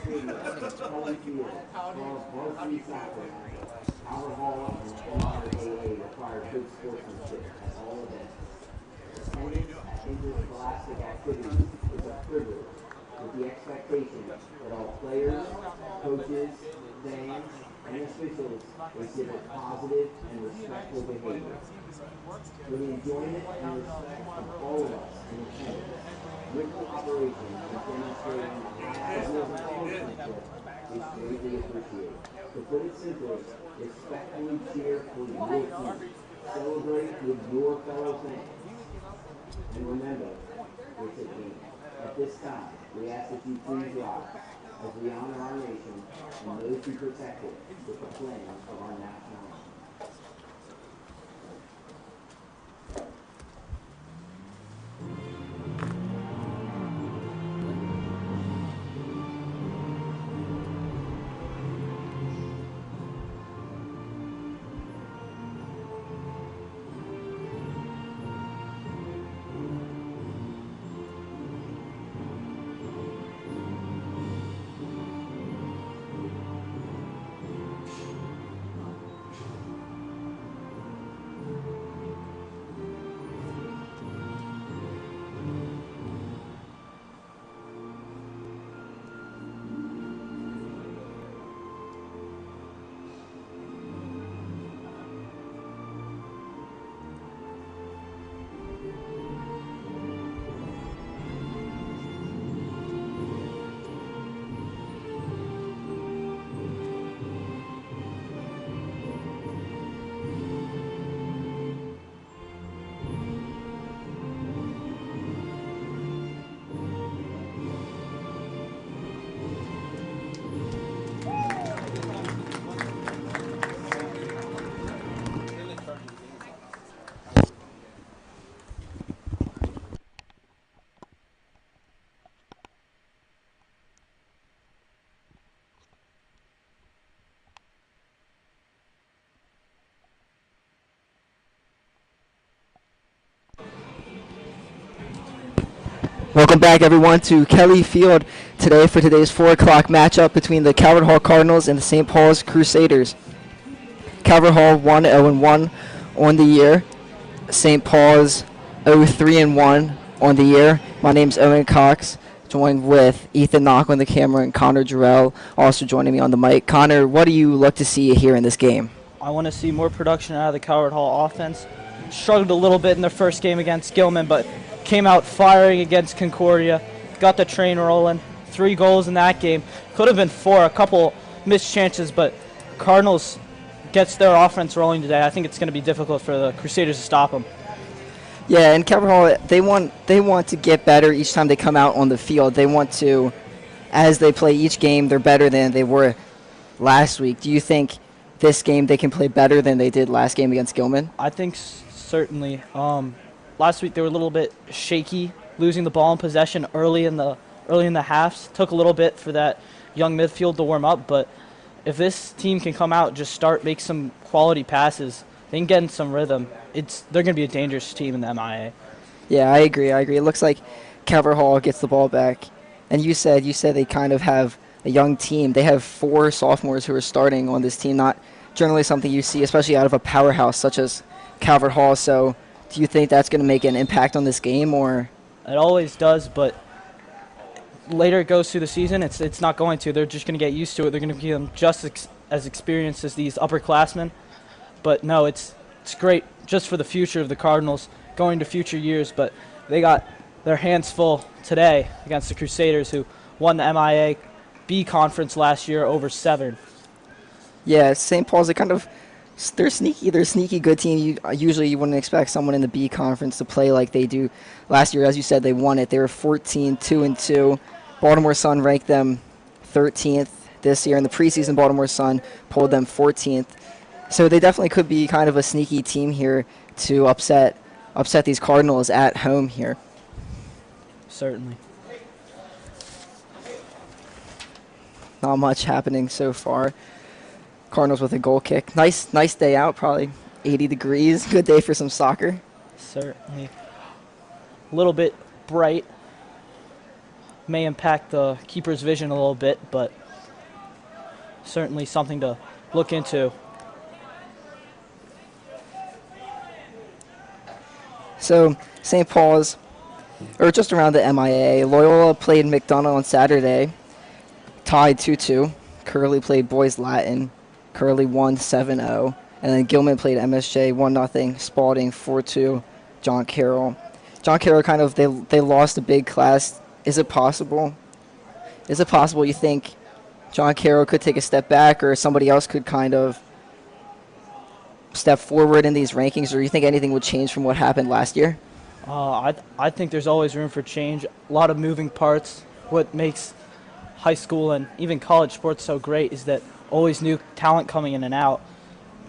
Stadium, Kelly Field, Charles Varsity Soccer, Howard Hall, and NRAA require good sportsmanship at all events. Attendance at interscholastic activities is a privilege, with the expectation that all players, coaches, fans, and officials exhibit positive and respectful behavior. For the enjoyment and respect of all of us in attendance, your cooperation in demonstrating positive sportsmanship is greatly appreciated. To put it simply, respectfully cheer for your team. Celebrate with your fellow fans. And remember, it's a game. At this time, we ask that you please rise as we honor our nation and those who protect it with the playing of our national anthem. Welcome back, everyone, to Kelly Field today for today's 4 o'clock matchup between the Calvert Hall Cardinals and the St. Paul's Crusaders. Calvert Hall 1-0-1 on the year. St. Paul's 0-3-1 on the year. My name's Owen Cox, joined with Ethan Knock on the camera and Connor Jarrell also joining me on the mic. Connor, what do you look to see here in this game? I want to see more production out of the Calvert Hall offense. Struggled a little bit in their first game against Gilman, but came out firing against Concordia, got the train rolling. 3 goals in that game. Could have been 4, a couple missed chances, but Cardinals gets their offense rolling today. I think it's going to be difficult for the Crusaders to stop them. Yeah, and Calvert Hall, they want to get better each time they come out on the field. They want to, as they play each game, they're better than they were last week. Do you think this game they can play better than they did last game against Gilman? I think certainly. Last week they were a little bit shaky, losing the ball in possession early in the halves. Took a little bit for that young midfield to warm up, but if this team can come out, just make some quality passes, they can get in some rhythm. They're going to be a dangerous team in the MIA. Yeah, I agree. It looks like Calvert Hall gets the ball back, and you said they kind of have a young team. They have 4 sophomores who are starting on this team. Not generally something you see, especially out of a powerhouse such as Calvert Hall. So, do you think that's going to make an impact on this game, or? It always does, but later it goes through the season, it's not going to. They're just going to get used to it. They're going to become just as experienced as these upperclassmen. But no, it's great just for the future of the Cardinals going to future years. But they got their hands full today against the Crusaders, who won the MIA B conference last year over Severn. Yeah, St. Paul's they're sneaky. They're a sneaky good team. Usually you wouldn't expect someone in the B conference to play like they do last year. As you said, they won it. They were 14-2-2. Baltimore Sun ranked them 13th this year. In the preseason, Baltimore Sun pulled them 14th. So they definitely could be kind of a sneaky team here to upset these Cardinals at home here. Certainly. Not much happening so far. Cardinals with a goal kick. Nice day out, probably 80 degrees. Good day for some soccer. Certainly. A little bit bright. may impact the keeper's vision a little bit, but certainly something to look into. So St. Paul's, or just around the MIA, Loyola played McDonough on Saturday, tied 2-2. Curley played Boys Latin. Curley won 7-0. And then Gilman played MSJ 1-0. Spalding 4-2. John Carroll. John Carroll kind of, they lost a big class. Is it possible? Is it possible you think John Carroll could take a step back, or somebody else could kind of step forward in these rankings, or you think anything would change from what happened last year? I think there's always room for change. A lot of moving parts. What makes high school and even college sports so great is that always new talent coming in and out.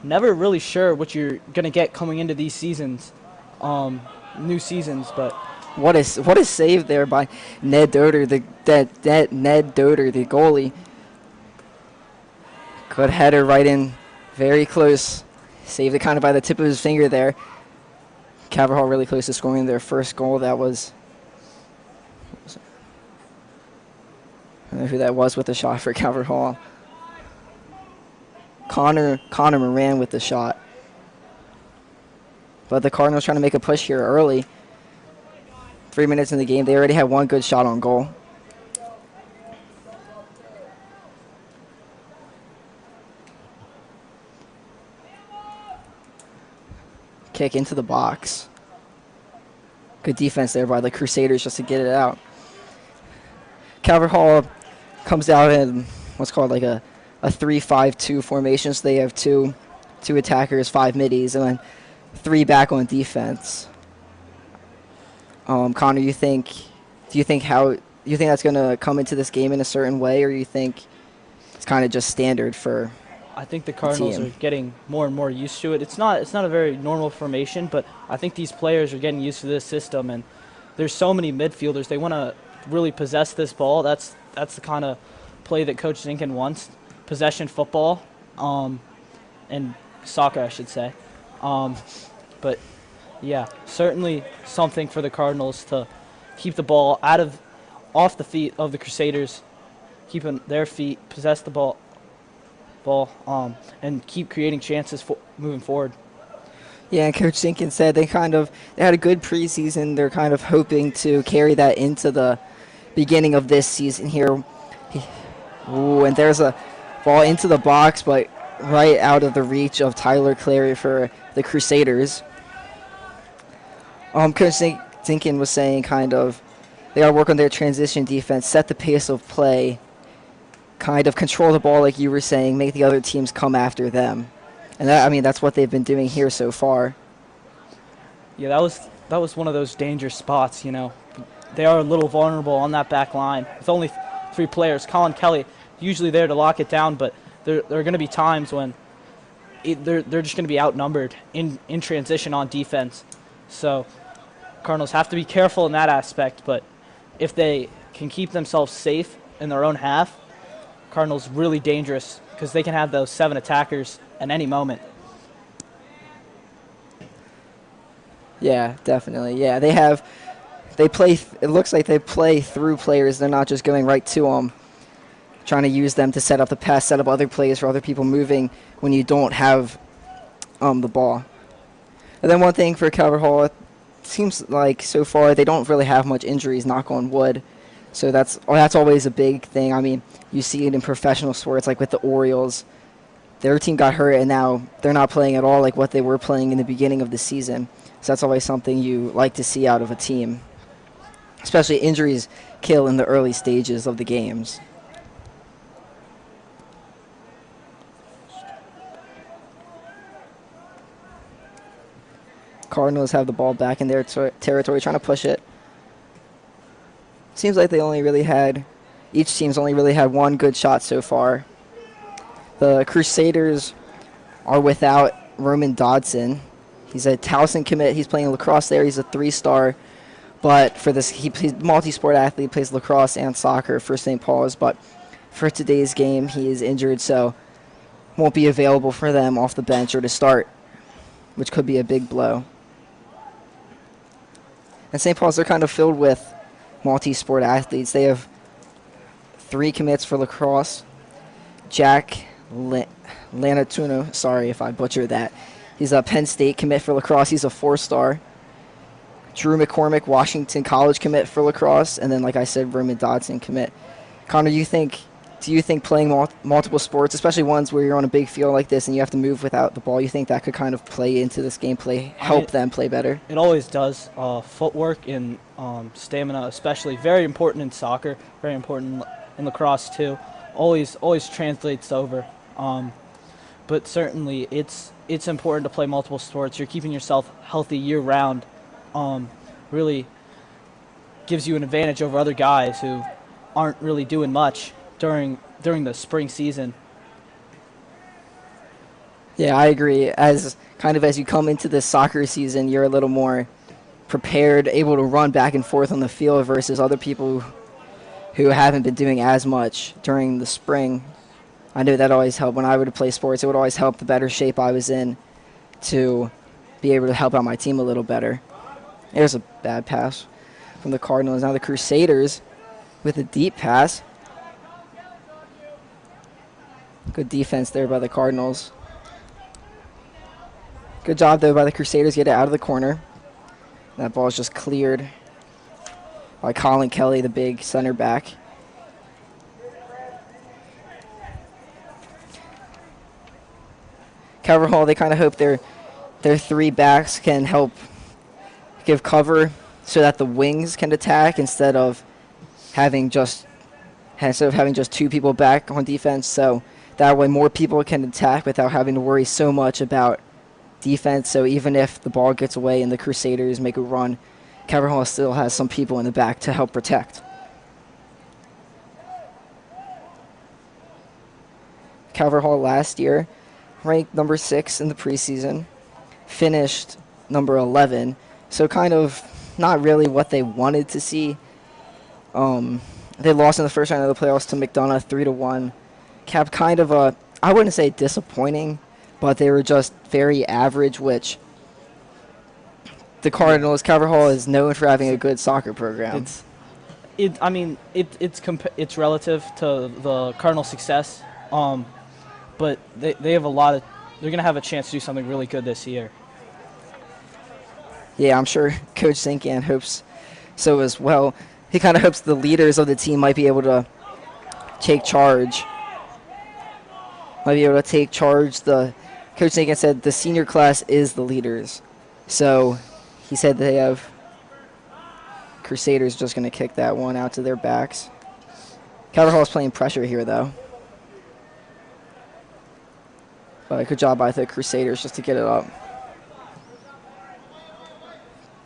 Never really sure what you're going to get coming into these seasons, new seasons, but What is saved there by Ned Doder, Ned Doder, the goalie. Good header right in, very close. Saved it kind of by the tip of his finger there. Calvert Hall really close to scoring their first goal. That was, I don't know who that was with the shot for Calvert Hall. Connor Moran with the shot. But the Cardinals trying to make a push here early. 3 minutes in the game, they already had one good shot on goal. Kick into the box. Good defense there by the Crusaders just to get it out. Calvert Hall comes out in what's called like a 3-5-2 formation. So they have two attackers, 5 middies, and then 3 back on defense. Connor, do you think that's going to come into this game in a certain way, or you think it's kind of just standard for? I think the Cardinals are getting more and more used to it. It's not a very normal formation, but I think these players are getting used to this system, and there's so many midfielders. They want to really possess this ball. That's the kind of play that Coach Zinkin wants, possession football, and soccer, I should say. But yeah, certainly something for the Cardinals to keep the ball off the feet of the Crusaders, keeping their feet, possess the ball, and keep creating chances moving forward. Yeah, and Coach Zinkin said they had a good preseason. They're kind of hoping to carry that into the beginning of this season here. And there's a ball into the box, but right out of the reach of Tyler Clary for the Crusaders. Coach Zinkin was saying kind of they got to work on their transition defense, set the pace of play, kind of control the ball like you were saying, make the other teams come after them. And that's what they've been doing here so far. Yeah, that was one of those dangerous spots, you know. They are a little vulnerable on that back line. With only 3 players, Colin Kelly usually there to lock it down, but there are going to be times when they're just going to be outnumbered in transition on defense. So Cardinals have to be careful in that aspect, but if they can keep themselves safe in their own half, Cardinals really dangerous because they can have those 7 attackers at any moment. Yeah, definitely. Yeah, it looks like they play through players. They're not just going right to them, trying to use them to set up the pass, set up other plays for other people moving when you don't have the ball. And then one thing for Calvert Hall, it seems like so far they don't really have much injuries, knock on wood. So that's always a big thing. I mean, you see it in professional sports, like with the Orioles. Their team got hurt, and now they're not playing at all like what they were playing in the beginning of the season. So that's always something you like to see out of a team. Especially injuries kill in the early stages of the games. Cardinals have the ball back in their territory, trying to push it. Seems like each team's only really had one good shot so far. The Crusaders are without Roman Dodson. He's a Towson commit. He's playing lacrosse there. He's a 3-star. But for this, he's multi-sport athlete, plays lacrosse and soccer for St. Paul's. But for today's game, he is injured, so won't be available for them off the bench or to start, which could be a big blow. And St. Paul's are kind of filled with multi-sport athletes. They have 3 commits for lacrosse. Jack Lanatuno, sorry if I butchered that. He's a Penn State commit for lacrosse. He's a 4-star. Drew McCormick, Washington College commit for lacrosse. And then, like I said, Roman Dodson commit. Connor, do you think playing multiple sports, especially ones where you're on a big field like this and you have to move without the ball, you think that could kind of play into this gameplay, help them play better? It always does. Footwork and stamina, especially, very important in soccer, very important in lacrosse too. Always translates over. But certainly, it's important to play multiple sports. You're keeping yourself healthy year round. Really gives you an advantage over other guys who aren't really doing much during the spring season. Yeah, I agree. As you come into the soccer season, you're a little more prepared, able to run back and forth on the field versus other people who haven't been doing as much during the spring. I know that always helped. When I would play sports, it would always help the better shape I was in to be able to help out my team a little better. There's a bad pass from the Cardinals. Now the Crusaders with a deep pass. Good defense there by the Cardinals. Good job, though, by the Crusaders. Get it out of the corner. That ball is just cleared by Colin Kelly, the big center back. Calvert Hall, they kind of hope their 3 backs can help give cover so that the wings can attack instead of having just 2 people back on defense. So that way more people can attack without having to worry so much about defense. So even if the ball gets away and the Crusaders make a run, Calvert Hall still has some people in the back to help protect. Calvert Hall last year ranked number 6 in the preseason, finished number 11. So kind of not really what they wanted to see. They lost in the first round of the playoffs to McDonough 3-1. Capped kind of I wouldn't say disappointing, but they were just very average, which the Cardinals, Calvert Hall is known for having a good soccer program. It's relative to the Cardinals' success, but they have they're going to have a chance to do something really good this year. Yeah, I'm sure Coach Sinkan hopes so as well. He kind of hopes the leaders of the team might be able to take charge. Coach Sinkan said the senior class is the leaders. So he said they have Crusaders just going to kick that one out to their backs. Calvert Hall is playing pressure here, though. But good job by the Crusaders just to get it up.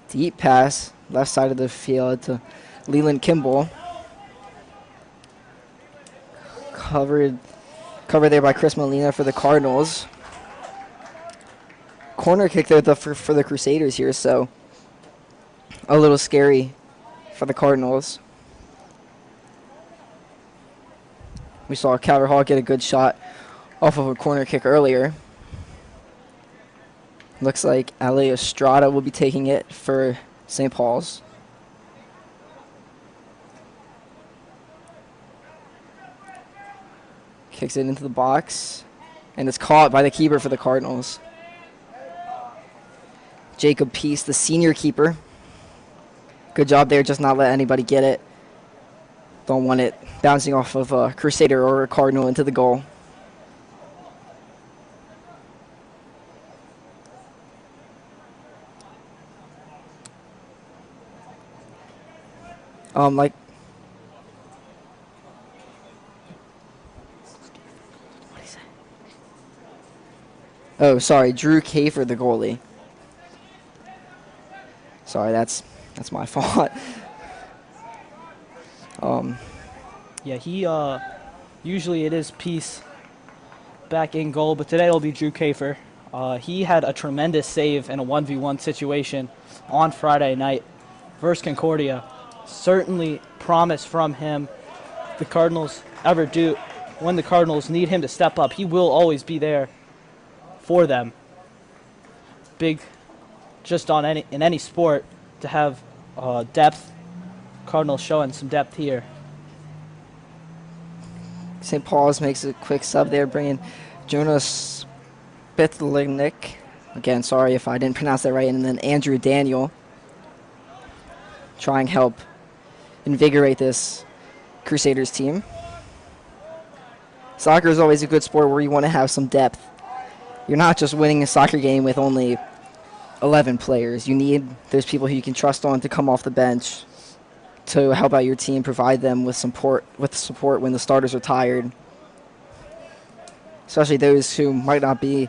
Deep pass, left side of the field to Leland Kimball. Covered there by Chris Molina for the Cardinals. Corner kick there for the Crusaders here, so a little scary for the Cardinals. We saw Calvert Hall get a good shot off of a corner kick earlier. Looks like Ale Estrada will be taking it for St. Paul's. Kicks it into the box, and it's caught by the keeper for the Cardinals. Jacob Peace, the senior keeper. Good job there, just not let anybody get it. Don't want it bouncing off of a Crusader or a Cardinal into the goal. Oh, sorry, Drew Kafer, the goalie. Sorry, that's my fault. Yeah, he usually it is Peace back in goal, but today it'll be Drew Kafer. He had a tremendous save in a 1v1 situation on Friday night versus Concordia. Certainly promise from him. The Cardinals when the Cardinals need him to step up, he will always be there for them. Big, just in any sport, to have depth Cardinals showing some depth here. St. Paul's makes a quick sub there, bringing Jonas Bitlignick. Again, sorry if I didn't pronounce that right. And then Andrew Daniel. Try and help invigorate this Crusaders team. Soccer is always a good sport where you want to have some depth. You're not just winning a soccer game with only 11 players. You need those people who you can trust on to come off the bench to help out your team, provide them with support when the starters are tired. Especially those who might not be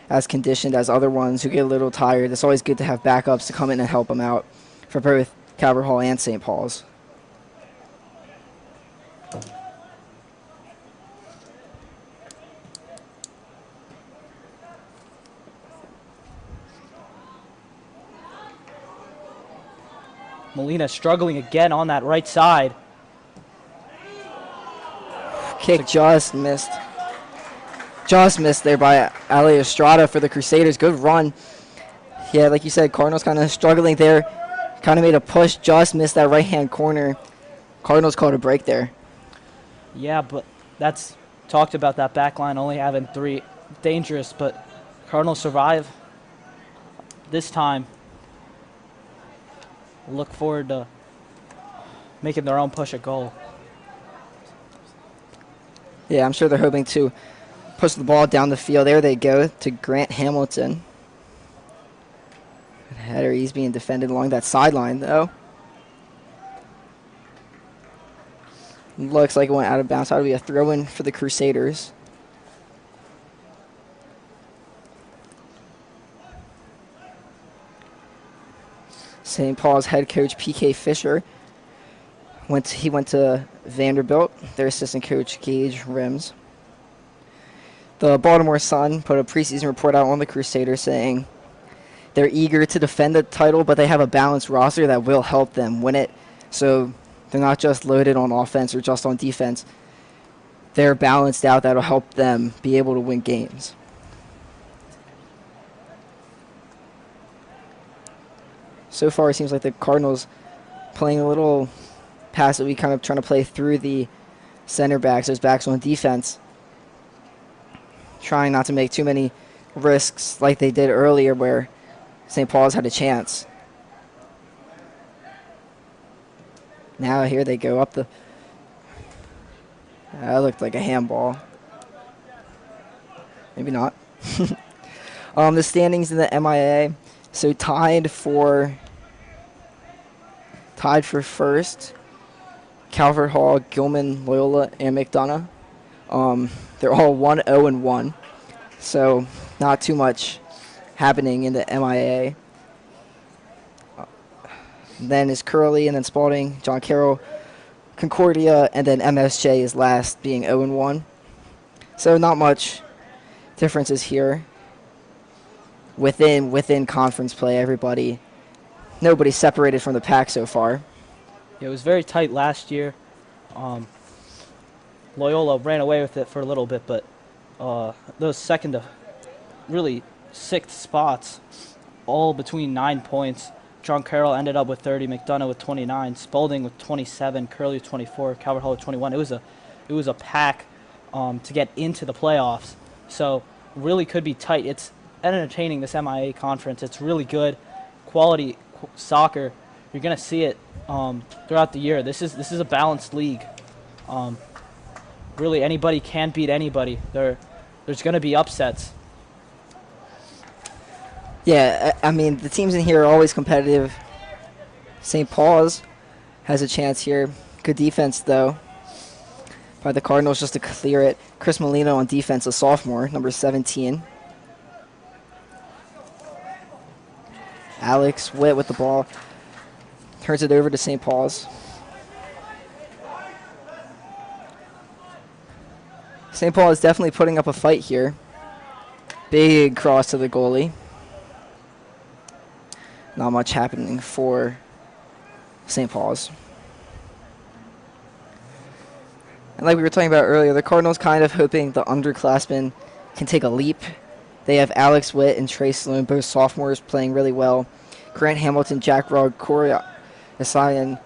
as conditioned as other ones who get a little tired. It's always good to have backups to come in and help them out for both Calvert Hall and St. Paul's. Molina struggling again on that right side. Kick just missed. Just missed there by Ali Estrada for the Crusaders. Good run. Yeah, like you said, Cardinals kind of struggling there. Kind of made a push, just missed that right-hand corner. Cardinals called a break there. Yeah, but that's talked about that back line only having 3. Dangerous, but Cardinals survive this time. Look forward to making their own push at goal. Yeah, I'm sure they're hoping to push the ball down the field. There they go to Grant Hamilton. Header, he's being defended along that sideline, though. Looks like it went out of bounds. That'll be a throw-in for the Crusaders. St. Paul's head coach P.K. Fisher went to Vanderbilt. Their assistant coach Gage Rims. The Baltimore Sun put a preseason report out on the Crusaders saying they're eager to defend the title, but they have a balanced roster that will help them win it. So they're not just loaded on offense or just on defense. They're balanced out. That'll help them be able to win games. So far, it seems like the Cardinals playing a little pass that we kind of trying to play through the center backs, those backs on defense. Trying not to make too many risks like they did earlier where St. Paul's had a chance. Now here they go up the... That looked like a handball. Maybe not. The standings in the MIA. So tied for first, Calvert Hall, Gilman, Loyola, and McDonough. They're all 1-0-1. So not too much happening in the MIA. Then is Curley, and then Spalding, John Carroll, Concordia, and then MSJ is last, being 0-1. So not much differences here. Within conference play, nobody's separated from the pack so far. Yeah, it was very tight last year. Loyola ran away with it for a little bit, but those second to really sixth spots, all between 9 points. John Carroll ended up with 30, McDonough with 29, Spalding with 27, Curley with 24, Calvert Hall with 21. It was a pack to get into the playoffs, so really could be tight. It's entertaining, this MIA conference. It's really good quality soccer. You're gonna see it throughout the year. This is a balanced league. Really, anybody can beat anybody. There's gonna be upsets. Yeah, I mean, the teams in here are always competitive. St. Paul's has a chance here. Good defense, though, by the Cardinals just to clear it. Chris Molina on defense, a sophomore, number 17. Alex Witt with the ball. Turns it over to St. Paul's. St. Paul is definitely putting up a fight here. Big cross to the goalie. Not much happening for St. Paul's. And like we were talking about earlier, the Cardinals kind of hoping the underclassmen can take a leap. They have Alex Witt and Trey Sloan, both sophomores, playing really well. Grant Hamilton, Jack Rugg, Corey Asayan,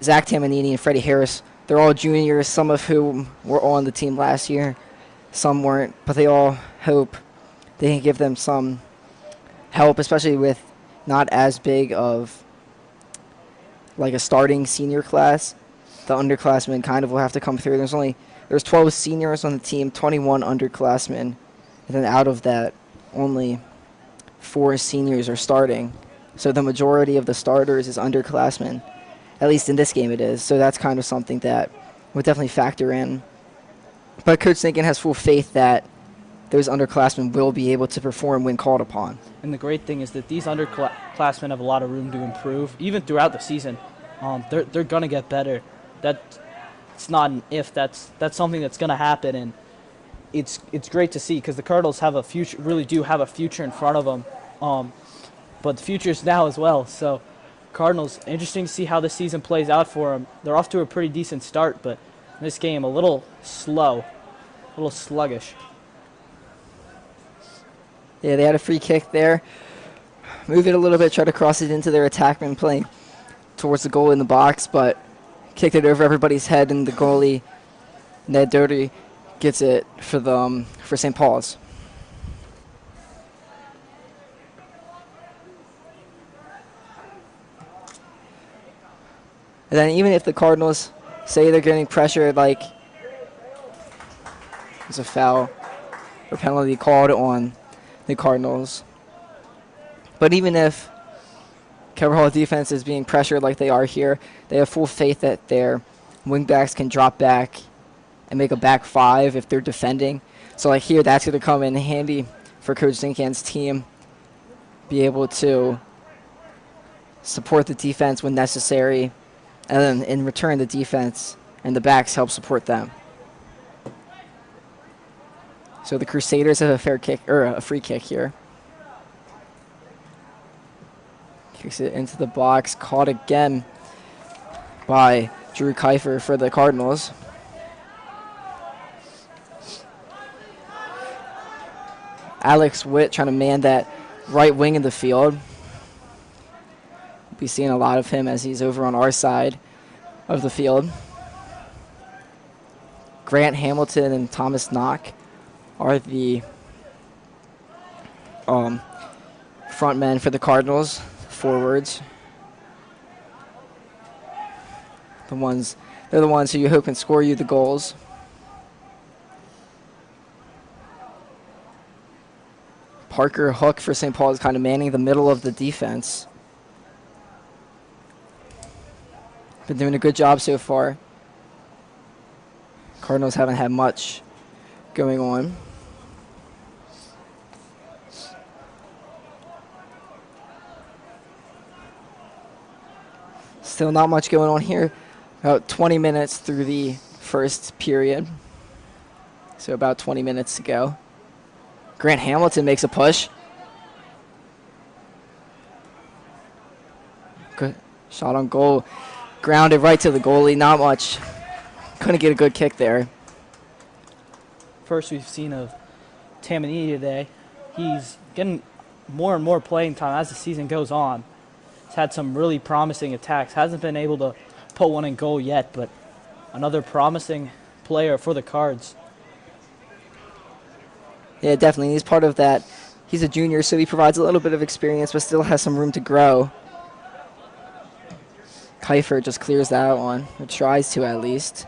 Zach Tamanini and Freddie Harris. They're all juniors, some of whom were on the team last year. Some weren't, but they all hope they can give them some help, especially with not as big of like a starting senior class. The underclassmen kind of will have to come through. There's 12 seniors on the team, 21 underclassmen, and then out of that, only 4 seniors are starting. So the majority of the starters is underclassmen. At least in this game it is. So that's kind of something that would definitely factor in. But Coach Sinkin has full faith that those underclassmen will be able to perform when called upon. And the great thing is that these underclassmen have a lot of room to improve, even throughout the season. They're going to get better. It's not an if. That's something that's going to happen, and it's great to see because the Cardinals have a future. Really do have a future in front of them, but the future is now as well. So, Cardinals, interesting to see how this season plays out for them. They're off to a pretty decent start, but in this game a little slow, a little sluggish. Yeah, they had a free kick there. Move it a little bit, try to cross it into their attackman playing towards the goal in the box, but kicked it over everybody's head, and the goalie, Ned Doty, gets it for St. Paul's. And then even if the Cardinals say they're getting pressured, like there's a foul or penalty called on the Cardinals. But even if Calvert Hall defense is being pressured like they are here, they have full faith that their wingbacks can drop back and make a back 5 if they're defending. So like here, that's going to come in handy for Coach Zinkan's team. Be able to support the defense when necessary, and then in return the defense and the backs help support them. So the Crusaders have a free kick here. Kicks it into the box, caught again by Drew Kiefer for the Cardinals. Alex Witt trying to man that right wing of the field. We'll be seeing a lot of him as he's over on our side of the field. Grant Hamilton and Thomas Knock are the front men for the Cardinals, forwards. They're the ones who you hope can score you the goals. Parker Hook for St. Paul is kind of manning the middle of the defense. Been doing a good job so far. Cardinals haven't had much going on. Still not much going on here. About 20 minutes through the first period. So about 20 minutes to go. Grant Hamilton makes a push. Good shot on goal. Grounded right to the goalie. Not much. Couldn't get a good kick there. First we've seen of Tamanini today. He's getting more and more playing time as the season goes on. He's had some really promising attacks. Hasn't been able to put one in goal yet, but another promising player for the Cards. Yeah, definitely. He's part of that. He's a junior, so he provides a little bit of experience, but still has some room to grow. Kiefer just clears that one, or tries to at least.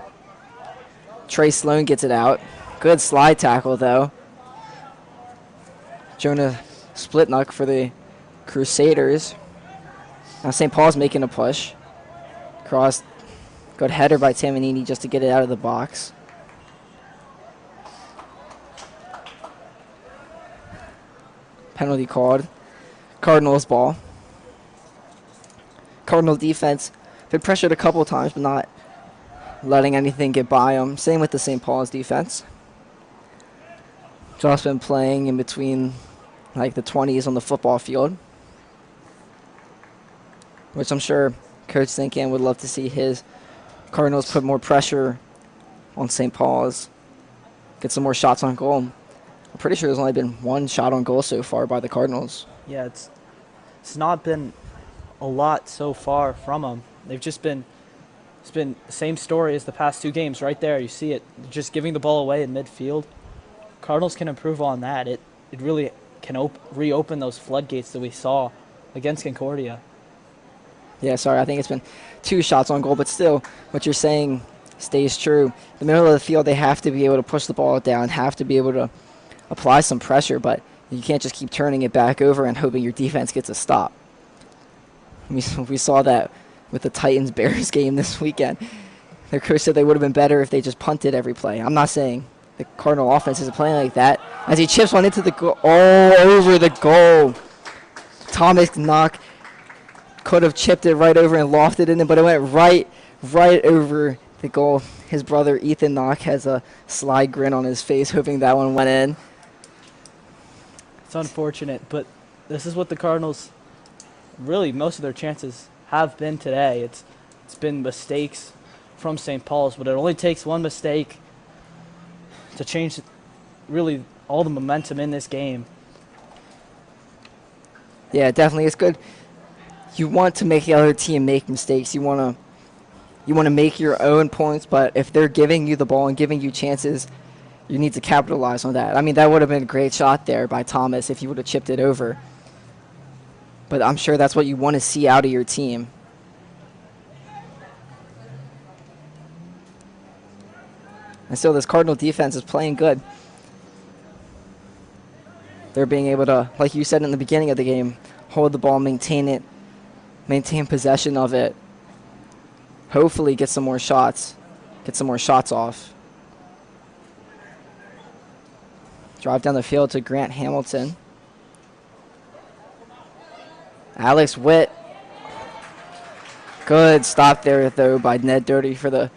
Trey Sloan gets it out. Good slide tackle, though. Jonah Splitnuck for the Crusaders. Now St. Paul's making a push. Cross. Good header by Tamanini just to get it out of the box. Penalty called. Cardinals ball. Cardinal defense been pressured a couple of times, but not letting anything get by them. Same with the St. Paul's defense. Just been playing in between like the 20s on the football field, which I'm sure Coach Zinkan would love to see his Cardinals put more pressure on St. Paul's, get some more shots on goal. I'm pretty sure there's only been one shot on goal so far by the Cardinals. Yeah, it's not been a lot so far from them. They've just been It's been the same story as the past 2 games right there. You see it, just giving the ball away in midfield. Cardinals can improve on that. It really can reopen those floodgates that we saw against Concordia. Yeah, sorry, I think it's been 2 shots on goal, but still, what you're saying stays true. The middle of the field, they have to be able to push the ball down, have to be able to apply some pressure, but you can't just keep turning it back over and hoping your defense gets a stop. We saw that with the Titans-Bears game this weekend. Their coach said they would have been better if they just punted every play. I'm not saying the Cardinal offense isn't playing like that. As he chips one into the goal, all over the goal. Thomas Knock could have chipped it right over and lofted it in, but it went right over the goal. His brother Ethan Knock has a sly grin on his face, hoping that one went in. It's unfortunate, but this is what the Cardinals, really most of their chances have been today. It's been mistakes from St. Paul's, but it only takes one mistake to change really all the momentum in this game. Yeah, definitely. It's good. You want to make the other team make mistakes. You want to make your own points, but if they're giving you the ball and giving you chances, you need to capitalize on that. I mean, that would have been a great shot there by Thomas if he would have chipped it over. But I'm sure that's what you want to see out of your team. And still, this Cardinal defense is playing good. They're being able to, like you said in the beginning of the game, hold the ball, maintain it, maintain possession of it. Hopefully get some more shots off. Drive down the field to Grant Hamilton. Alex Witt. Good stop there, though, by Ned Doherty for the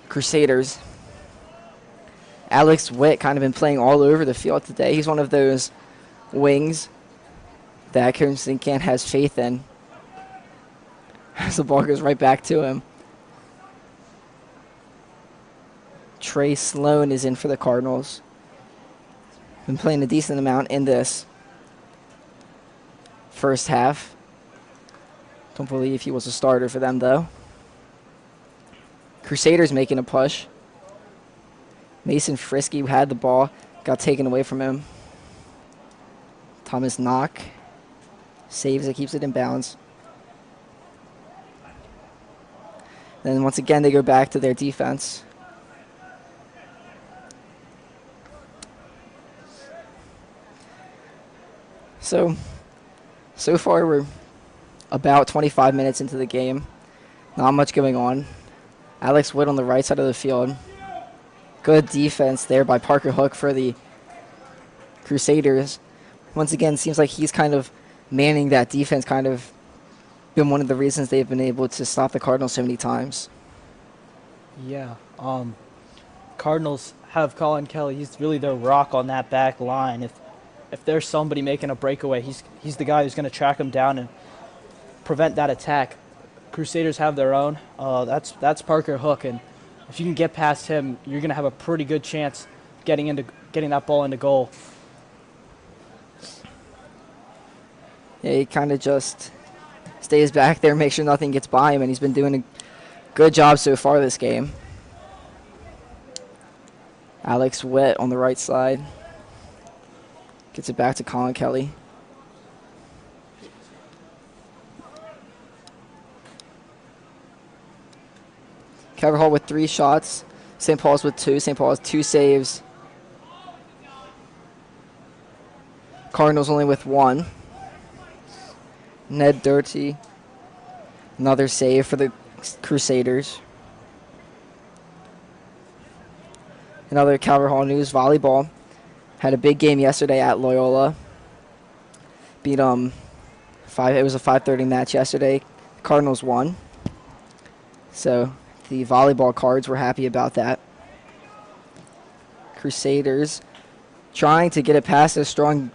Crusaders. Alex Witt kind of been playing all over the field today. He's one of those wings that Coach Zinkant has faith in. As the ball goes right back to him. Trey Sloan is in for the Cardinals. Been playing a decent amount in this first half. Don't believe he was a starter for them, though. Crusaders making a push. Mason Frisky had the ball, got taken away from him. Thomas Knock saves it, keeps it in bounds. Then once again, they go back to their defense. So far we're about 25 minutes into the game. Not much going on. Alex Wood on the right side of the field. Good defense there by Parker Hook for the Crusaders. Once again, seems like he's kind of manning that defense, kind of been one of the reasons they've been able to stop the Cardinals so many times. Yeah. Cardinals have Colin Kelly. He's really their rock on that back line. If there's somebody making a breakaway, he's the guy who's going to track him down and prevent that attack. Crusaders have their own. That's Parker Hook, and if you can get past him, you're going to have a pretty good chance getting that ball into goal. Yeah, he kind of just stays back there, make sure nothing gets by him, and he's been doing a good job so far this game. Alex Witt on the right side. Gets it back to Colin Kelly. Calvert Hall with 3 shots. St. Paul's with 2. St. Paul has 2 saves. Cardinals only with 1. Ned Doherty. Another save for the Crusaders. Another Calvert Hall news, volleyball. Had a big game yesterday at Loyola. Beat it was a 5:30 match yesterday. Cardinals won. So the volleyball cards were happy about that. Crusaders trying to get it past a strong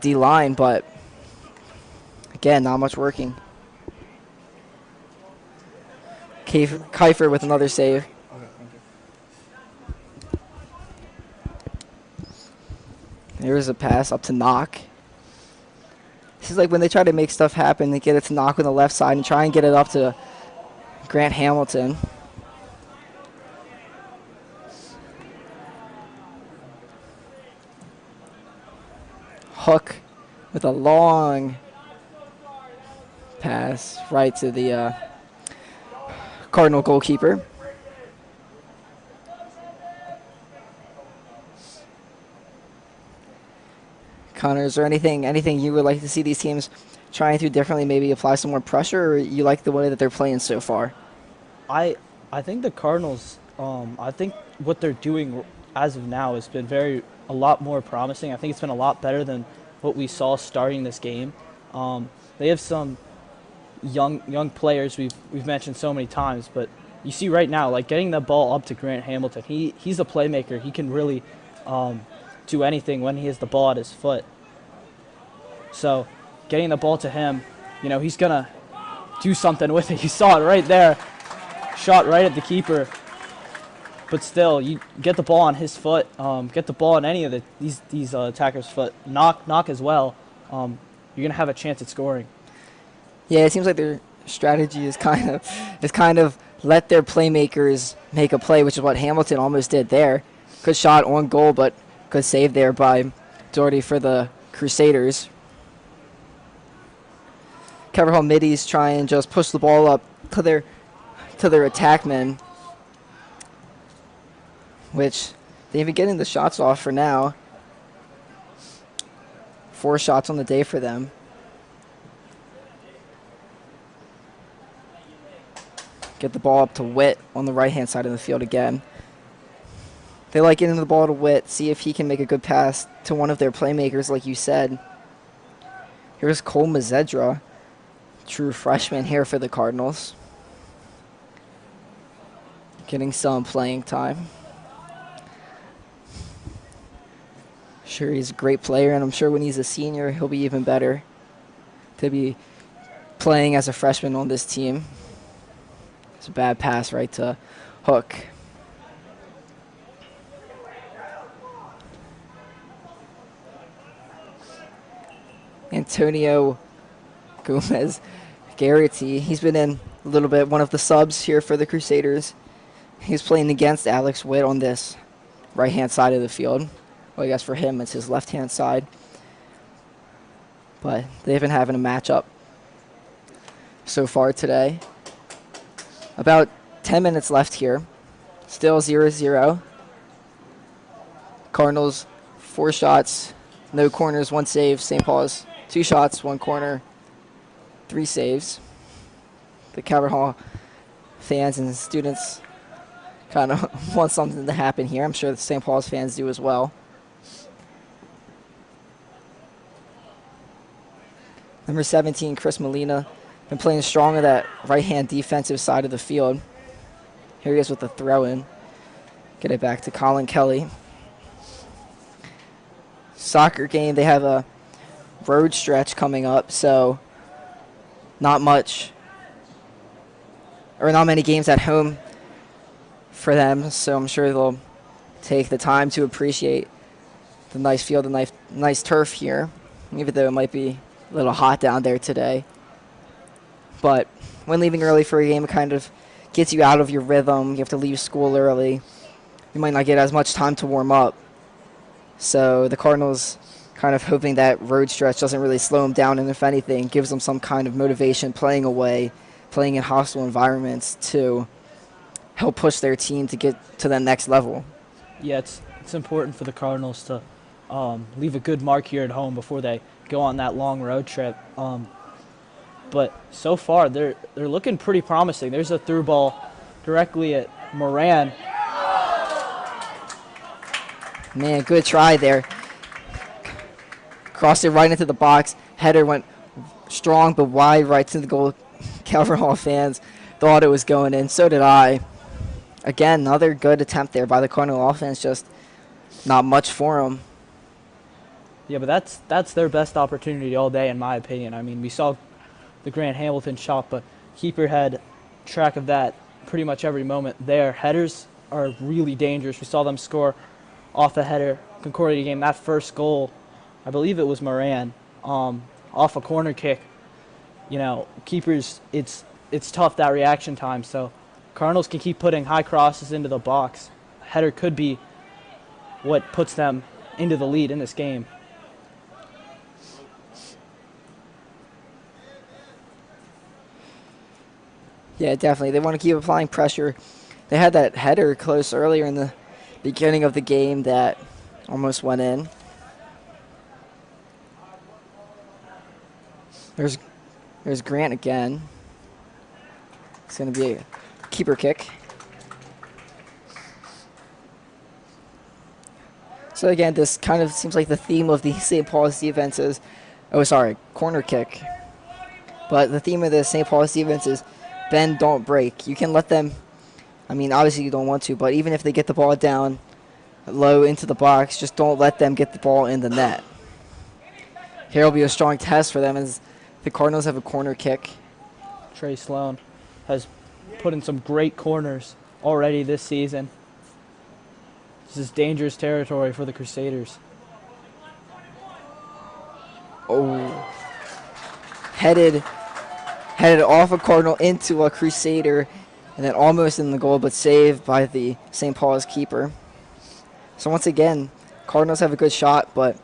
D line, but again, not much working. Kiefer with another save. There's a pass up to Knock. This is like when they try to make stuff happen, they get it to Knock on the left side and try and get it up to Grant Hamilton. Hook with a long pass right to the Cardinal goalkeeper. Connor, is there anything you would like to see these teams trying to do differently, maybe apply some more pressure, or you like the way that they're playing so far? I think the Cardinals, I think what they're doing as of now has been a lot more promising. I think it's been a lot better than what we saw starting this game. They have some young players we've mentioned so many times, but you see right now, like getting the ball up to Grant Hamilton, he's a playmaker. He can really do anything when he has the ball at his foot. So getting the ball to him, he's going to do something with it. You saw it right there. Shot right at the keeper. But still, you get the ball on his foot, get the ball on any of these attackers' foot, knock as well, you're going to have a chance at scoring. Yeah, it seems like their strategy is kind of let their playmakers make a play, which is what Hamilton almost did there. Good shot on goal, but good save there by Doherty for the Crusaders. Calvert Hall middies try and just push the ball up to their attackmen, which they've been getting the shots off for now. 4 shots on the day for them. Get the ball up to Witt on the right-hand side of the field again. They like getting the ball to Witt, see if he can make a good pass to one of their playmakers, like you said. Here's Cole Mazedra, true freshman here for the Cardinals. Getting some playing time. Sure, he's a great player, and I'm sure when he's a senior, he'll be even better to be playing as a freshman on this team. It's a bad pass right to Hook. Antonio Gomez Garrity, he's been in a little bit, one of the subs here for the Crusaders. He's playing against Alex Witt on this right-hand side of the field. Well, I guess for him, it's his left-hand side. But they've been having a matchup so far today. About 10 minutes left here. Still 0-0. Cardinals, 4 shots, no corners, 1 save. St. Paul's, 2 shots, 1 corner, 3 saves. The Calvert Hall fans and students kind of want something to happen here. I'm sure the St. Paul's fans do as well. Number 17, Chris Molina, been playing strong on that right-hand defensive side of the field. Here he is with the throw-in. Get it back to Colin Kelly. Soccer game, they have a road stretch coming up, so not much, or not many games at home for them, so I'm sure they'll take the time to appreciate the nice field, the nice turf here, even though it might be a little hot down there today. But when leaving early for a game, it kind of gets you out of your rhythm. You have to leave school early. You might not get as much time to warm up. So the Cardinals kind of hoping that road stretch doesn't really slow them down, and if anything, gives them some kind of motivation playing away, playing in hostile environments to help push their team to get to the next level. Yeah, it's important for the Cardinals to leave a good mark here at home before they go on that long road trip. But so far, they're looking pretty promising. There's a through ball directly at Moran. Man, good try there. Crossed it right into the box. Header went strong but wide right to the goal. Calvert Hall fans thought it was going in. So did I. Again, another good attempt there by the Cardinal offense. Just not much for them. Yeah, but that's their best opportunity all day, in my opinion. I mean, we saw the Grant Hamilton shot, but keeper had track of that pretty much every moment there. Headers are really dangerous. We saw them score off a header. Concordia game, that first goal, I believe it was Moran, off a corner kick. Keepers, it's it's tough, that reaction time. So Cardinals can keep putting high crosses into the box. Header could be what puts them into the lead in this game. Yeah, definitely. They want to keep applying pressure. They had that header close earlier in the beginning of the game that almost went in. There's Grant again. It's going to be a keeper kick. So again, this kind of seems like the theme of the St. Paul's defense is, corner kick. But the theme of the St. Paul's defense is bend, don't break. You can let them, obviously you don't want to, but even if they get the ball down low into the box, just don't let them get the ball in the net. Here will be a strong test for them as the Cardinals have a corner kick. Trey Sloan has put in some great corners already this season. This is dangerous territory for the Crusaders. Oh. Headed off a Cardinal into a Crusader, and then almost in the goal, but saved by the St. Paul's keeper. So once again, Cardinals have a good shot, but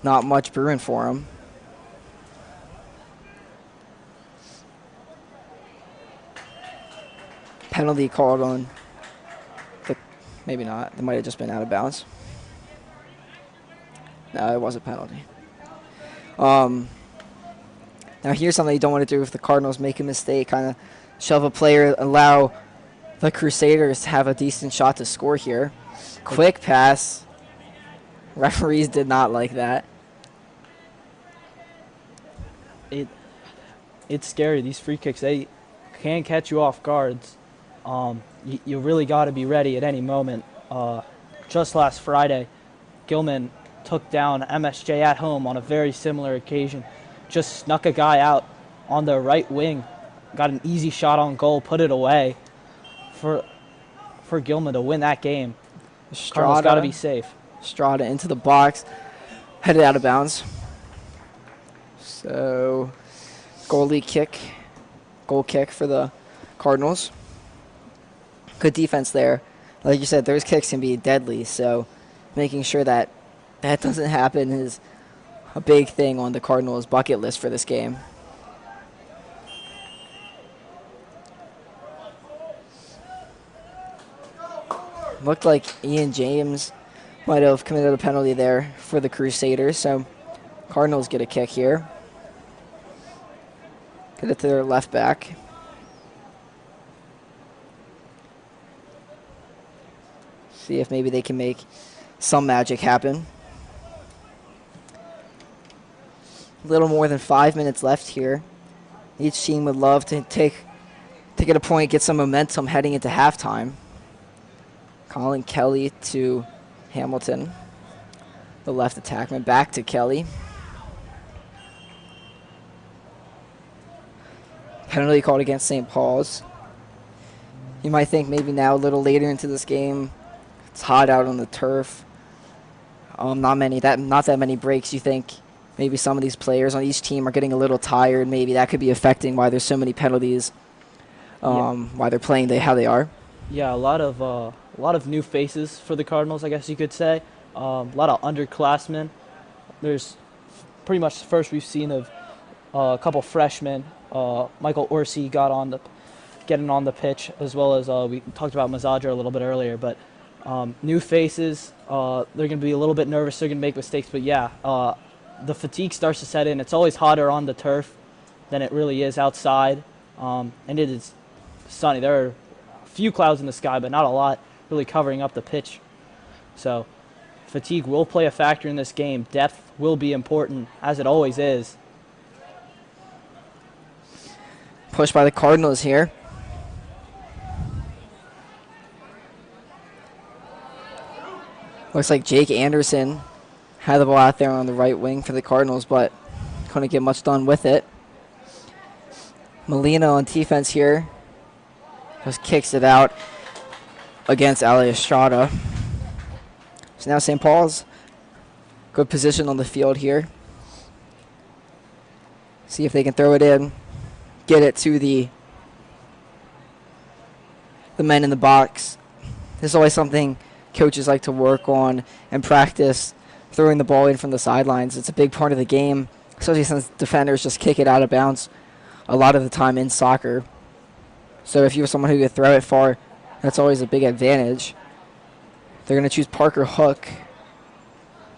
not much brewing for them. Penalty called on. Maybe not. It might have just been out of bounds. No, it was a penalty. Now here's something you don't want to do if the Cardinals make a mistake, kind of shove a player, allow the Crusaders to have a decent shot to score here. Quick pass. Referees did not like that. It's scary. These free kicks, they can catch you off guards. You really got to be ready at any moment. Just last Friday, Gilman took down MSJ at home on a very similar occasion. Just snuck a guy out on the right wing, got an easy shot on goal, put it away for Gilman to win that game. Cardinals got to be safe. Strada into the box, headed out of bounds. So, goal kick for the Cardinals. Good defense there. Like you said, those kicks can be deadly, so making sure that doesn't happen is a big thing on the Cardinals' bucket list for this game. Looked like Ian James might have committed a penalty there for the Crusaders, so Cardinals get a kick here. Get it to their left back. See if maybe they can make some magic happen. A little more than 5 minutes left here. Each team would love to get a point, get some momentum heading into halftime. Colin Kelly to Hamilton. The left attackman back to Kelly. Penalty called against St. Paul's. You might think maybe now a little later into this game, it's hot out on the turf. Not that many breaks. You think maybe some of these players on each team are getting a little tired. Maybe that could be affecting why there's so many penalties. Why they're playing how they are. Yeah, a lot of new faces for the Cardinals, I guess you could say. A lot of underclassmen. There's pretty much the first we've seen of a couple freshmen. Michael Orsi getting on the pitch, as well as we talked about Mazadra a little bit earlier. But new faces, they're going to be a little bit nervous. They're going to make mistakes. But yeah, the fatigue starts to set in. It's always hotter on the turf than it really is outside, and it is sunny. There are a few clouds in the sky, but not a lot really covering up the pitch. So fatigue will play a factor in this game. Depth will be important, as it always is. Pushed by the Cardinals here. Looks like Jake Anderson had the ball out there on the right wing for the Cardinals, but couldn't get much done with it. Molina on defense here. Just kicks it out against Ali Estrada. So now St. Paul's. Good position on the field here. See if they can throw it in. Get it to the the men in the box. There's always something coaches like to work on and practice, throwing the ball in from the sidelines. It's a big part of the game, especially since defenders just kick it out of bounds a lot of the time in soccer. So if you're someone who can throw it far, that's always a big advantage. They're going to choose Parker Hook.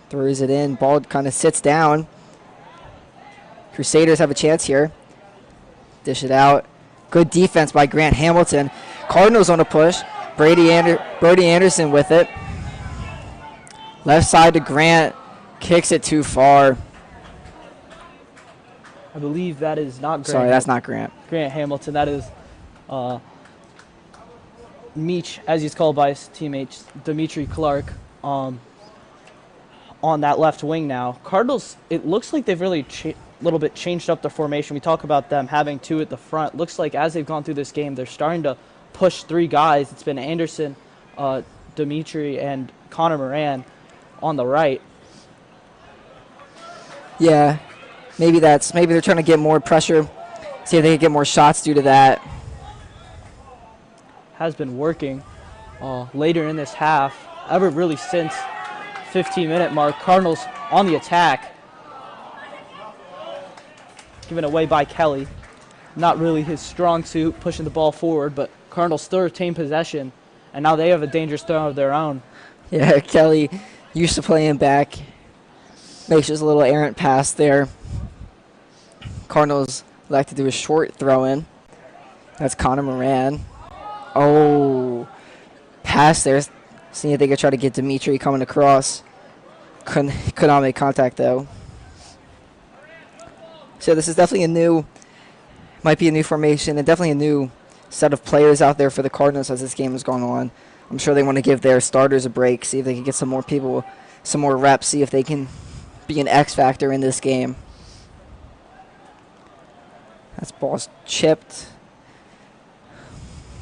Throws it in. Ball kind of sits down. Crusaders have a chance here. Dish it out. Good defense by Grant Hamilton. Cardinals on a push. Brody Anderson with it. Left side to Grant. Kicks it too far. I believe that is not Grant. Sorry, that's not Grant. Grant Hamilton. That is Meech, as he's called by his teammates, Dimitri Clark, on that left wing now. Cardinals, it looks like they've really little bit changed up their formation. We talk about them having two at the front. Looks like as they've gone through this game, they're starting to push three guys. It's been Anderson, Dimitri, and Connor Moran on the right. Yeah, maybe they're trying to get more pressure, see if they can get more shots due to that. Has been working later in this half, ever really since 15-minute mark. Cardinals on the attack. Given away by Kelly. Not really his strong suit, pushing the ball forward, but Cardinals still retain possession, and now they have a dangerous throw of their own. Yeah, Kelly used to playing back. Makes just a little errant pass there. Cardinals like to do a short throw in. That's Connor Moran. Oh, pass there. Seeing if they could try to get Dimitri coming across. Could not make contact though. So this is definitely might be a new formation and definitely a new set of players out there for the Cardinals as this game has gone on. I'm sure they want to give their starters a break, see if they can get some more people, some more reps, see if they can be an X factor in this game. That's ball's chipped.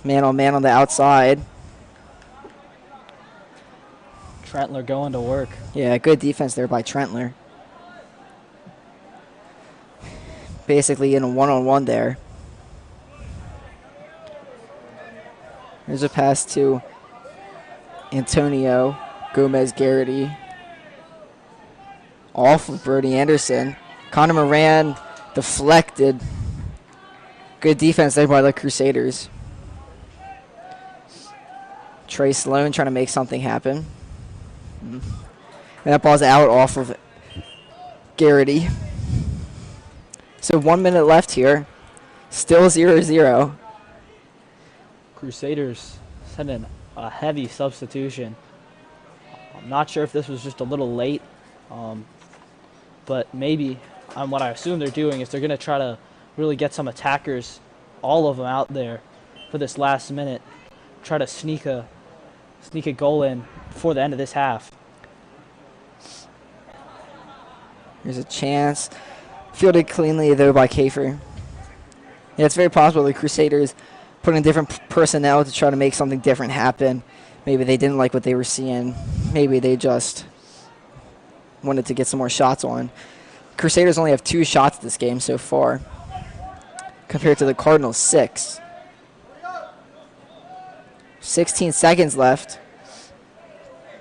Man on man on the outside. Trentler going to work. Yeah, good defense there by Trentler. Basically in a one-on-one there. There's a pass to Antonio Gomez-Garrity. Off of Brody Anderson. Connor Moran deflected. Good defense there by the Crusaders. Trey Sloan trying to make something happen. And that ball's out off of Garrity. So 1 minute left here. Still 0-0. Crusaders sent in a heavy substitution. I'm not sure if this was just a little late, but maybe what I assume they're doing is they're going to try to really get some attackers, all of them out there for this last minute, try to sneak a goal in before the end of this half. Here's a chance. Fielded cleanly, though, by Kafer. Yeah, it's very possible the Crusaders put in different personnel to try to make something different happen. Maybe they didn't like what they were seeing. Maybe they just wanted to get some more shots on. Crusaders only have 2 shots this game so far, compared to the Cardinals' 6. 16 seconds left.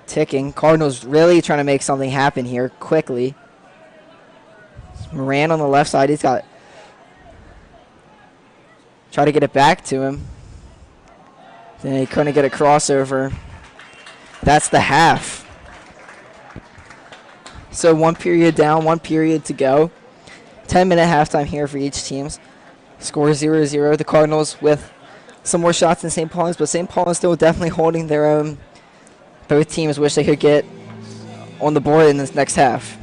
Ticking. Cardinals really trying to make something happen here quickly. Moran on the left side. He's got... Try to get it back to him. Then he couldn't get a crossover. That's the half. So 1 period down, 1 period to go. 10-minute halftime here for each team. Score 0-0. The Cardinals with some more shots than St. Paul's, but St. Paul is still definitely holding their own. Both teams wish they could get on the board in this next half.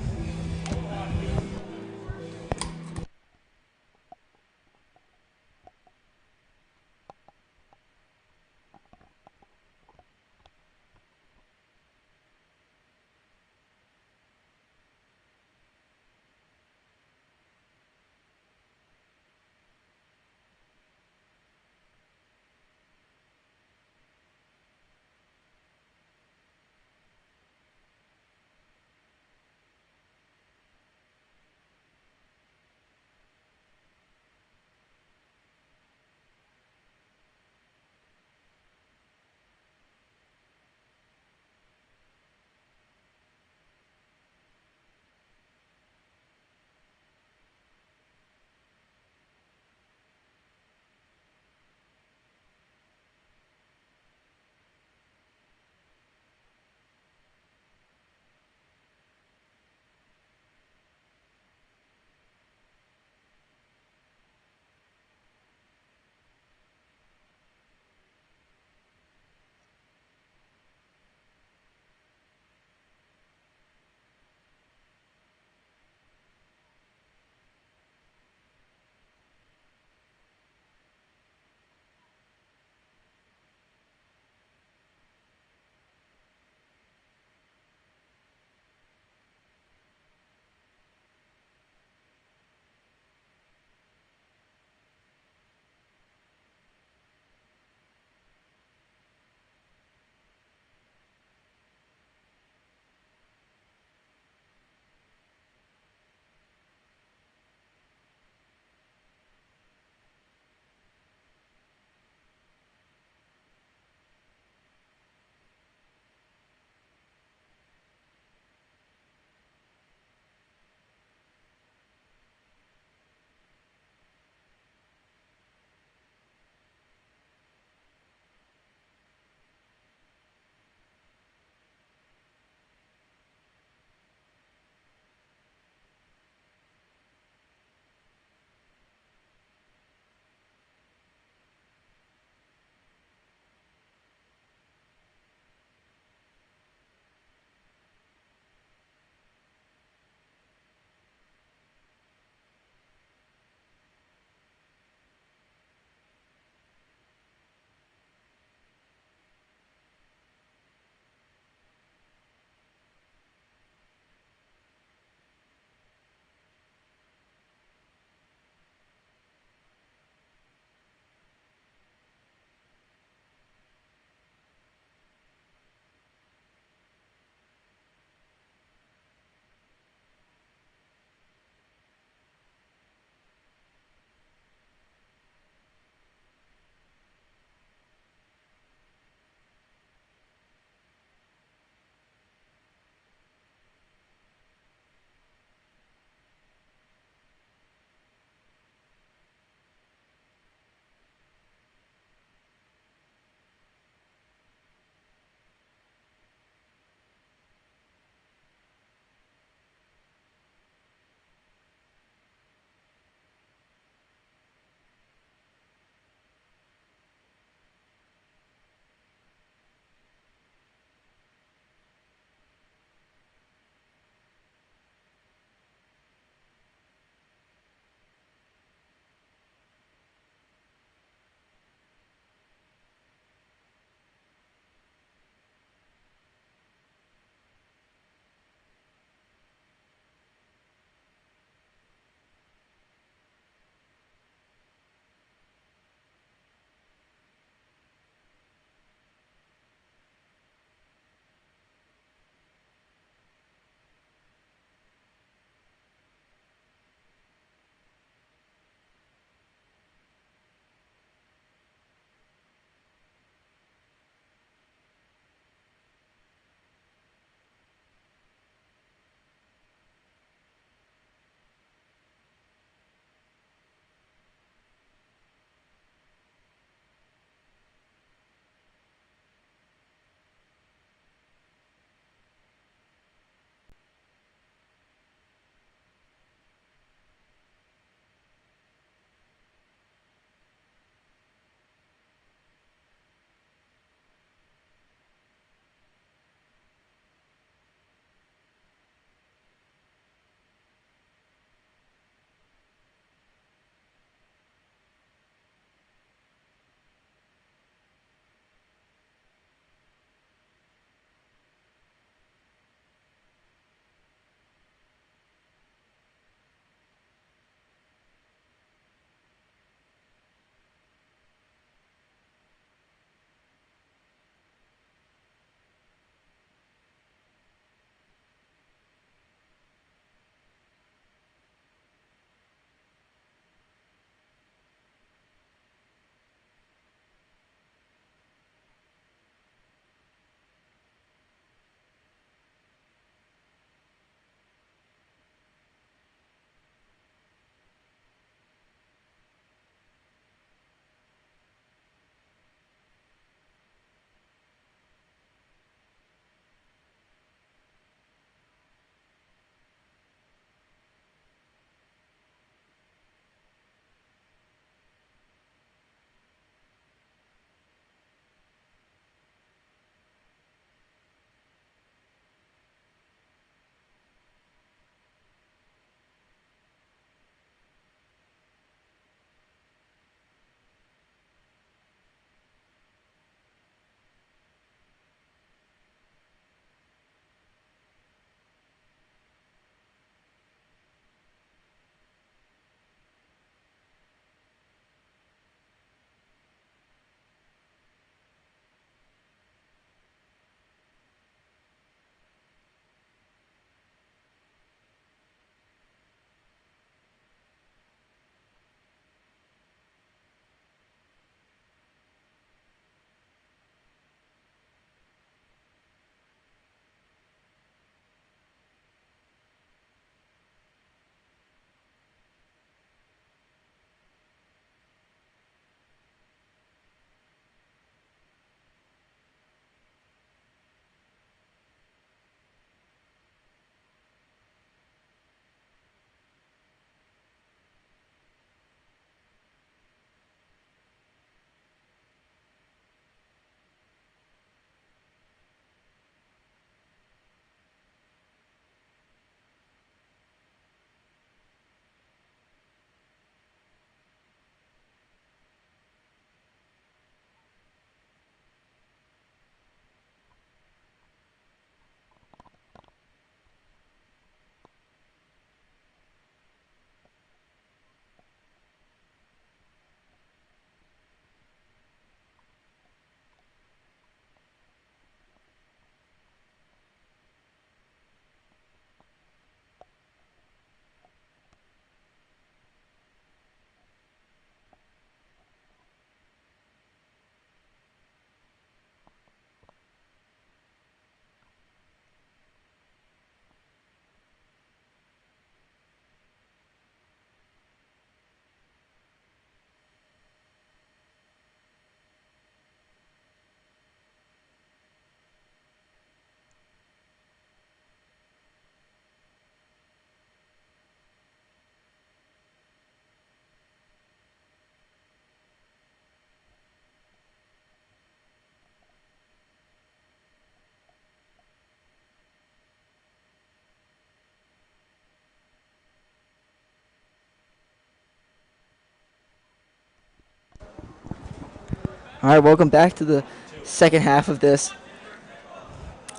All right, welcome back to the second half of this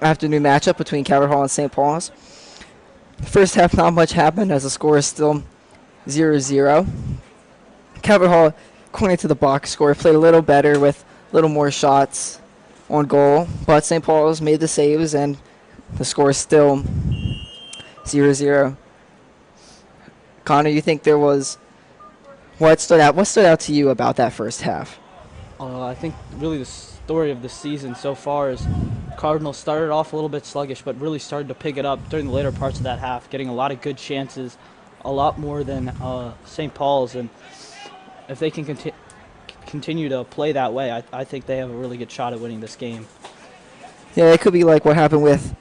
afternoon matchup between Calvert Hall and St. Paul's. First half, not much happened as the score is still 0-0. Calvert Hall, according to the box score, played a little better with a little more shots on goal, but St. Paul's made the saves and the score is still 0-0. Connor, you think there was what stood out to you about that first half? I think really the story of the season so far is Cardinals started off a little bit sluggish, but really started to pick it up during the later parts of that half, getting a lot of good chances, a lot more than St. Paul's. And if they can continue to play that way, I think they have a really good shot at winning this game. Yeah, it could be like what happened with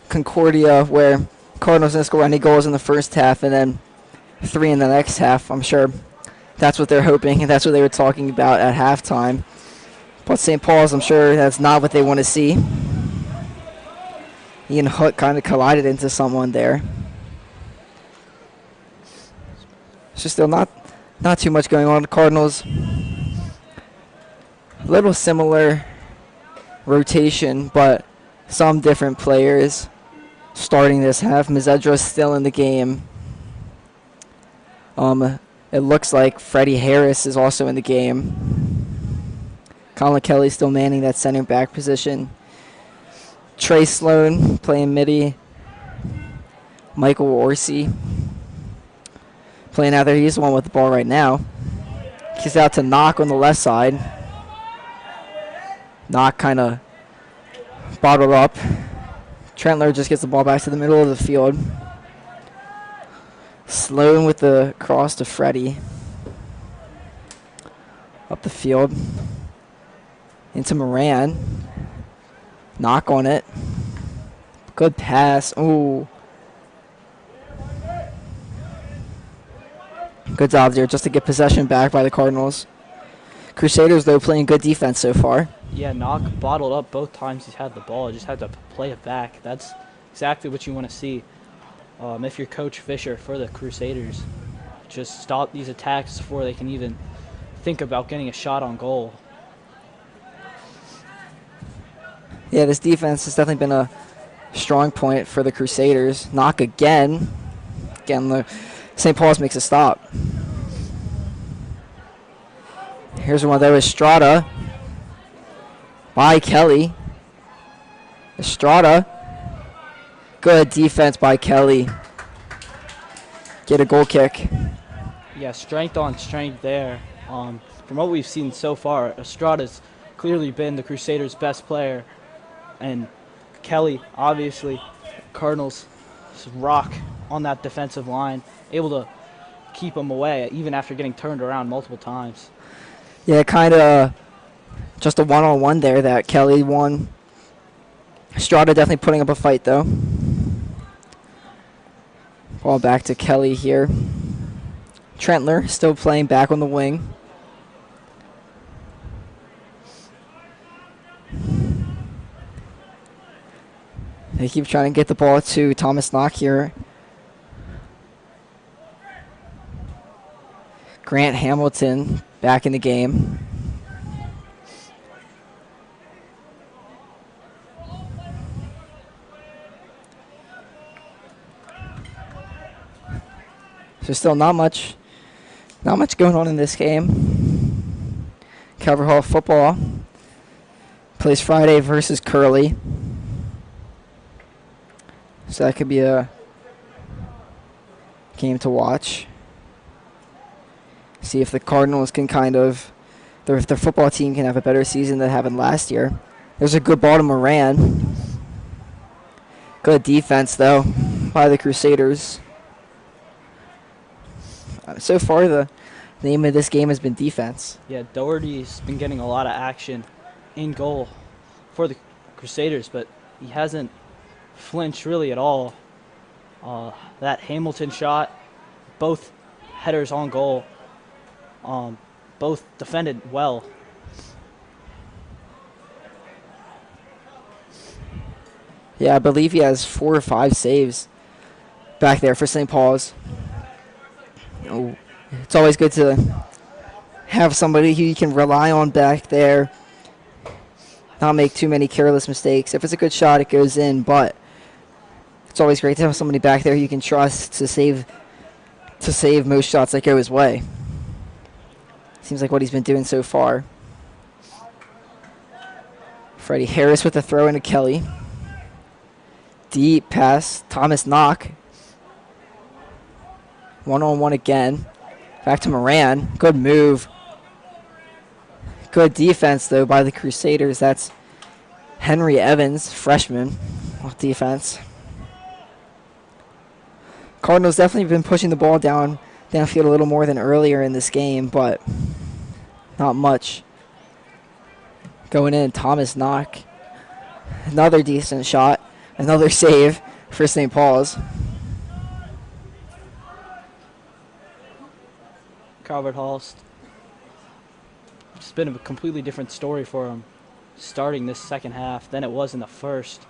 Concordia, where Cardinals didn't score any goals in the first half and then 3 in the next half. I'm sure that's what they're hoping, and that's what they were talking about at halftime. But St. Paul's, I'm sure that's not what they want to see. Ian Hook kind of collided into someone there. It's just still not too much going on. The Cardinals, a little similar rotation, but some different players starting this half. Mazedra still in the game. It looks like Freddie Harris is also in the game. Colin Kelly still manning that center back position. Trey Sloan playing midi. Michael Orsi playing out there. He's the one with the ball right now. He's out to Knock on the left side. Knock kind of bottled up. Trentler just gets the ball back to the middle of the field. Sloan with the cross to Freddie. Up the field. Into Moran. Knock on it. Good pass. Ooh. Good job there just to get possession back by the Cardinals. Crusaders, though, playing good defense so far. Yeah, Knock bottled up both times he's had the ball. Just had to play it back. That's exactly what you want to see. If you're Coach Fisher for the Crusaders, just stop these attacks before they can even think about getting a shot on goal. Yeah, this defense has definitely been a strong point for the Crusaders. Knock again. Again, the St. Paul's makes a stop. Here's one there, Estrada. By Kelly. Estrada. Good defense by Kelly. Get a goal kick. Yeah, strength on strength there. From what we've seen so far, Estrada's clearly been the Crusaders' best player. And Kelly, obviously, Cardinals rock on that defensive line, able to keep them away even after getting turned around multiple times. Yeah, kind of just a one-on-one there that Kelly won. Estrada definitely putting up a fight, though. Ball back to Kelly here. Trentler still playing back on the wing. They keep trying to get the ball to Thomas Knock here. Grant Hamilton back in the game. So still not much going on in this game. Calvert Hall football plays Friday versus Curley. So that could be a game to watch. See if the Cardinals can if their football team can have a better season than they had last year. There's a good ball to Moran. Good defense, though, by the Crusaders. So far, the name of this game has been defense. Yeah, Doherty's been getting a lot of action in goal for the Crusaders, but he hasn't flinched really at all. That Hamilton shot, both headers on goal, both defended well. Yeah, I believe he has 4 or 5 saves back there for St. Paul's. It's always good to have somebody who you can rely on back there not make too many careless mistakes. If it's a good shot, it goes in, but it's always great to have somebody back there you can trust to save most shots that go his way. Seems like what he's been doing so far. Freddie Harris with the throw into Kelly. Deep pass, Thomas Knock. One-on-one again. Back to Moran. Good move. Good defense, though, by the Crusaders. That's Henry Evans, freshman, with defense. Cardinals definitely been pushing the ball downfield a little more than earlier in this game, but not much. Going in, Thomas Knock. Another decent shot. Another save for St. Paul's. Calvert Hall. It's been a completely different story for them starting this second half than it was in the first.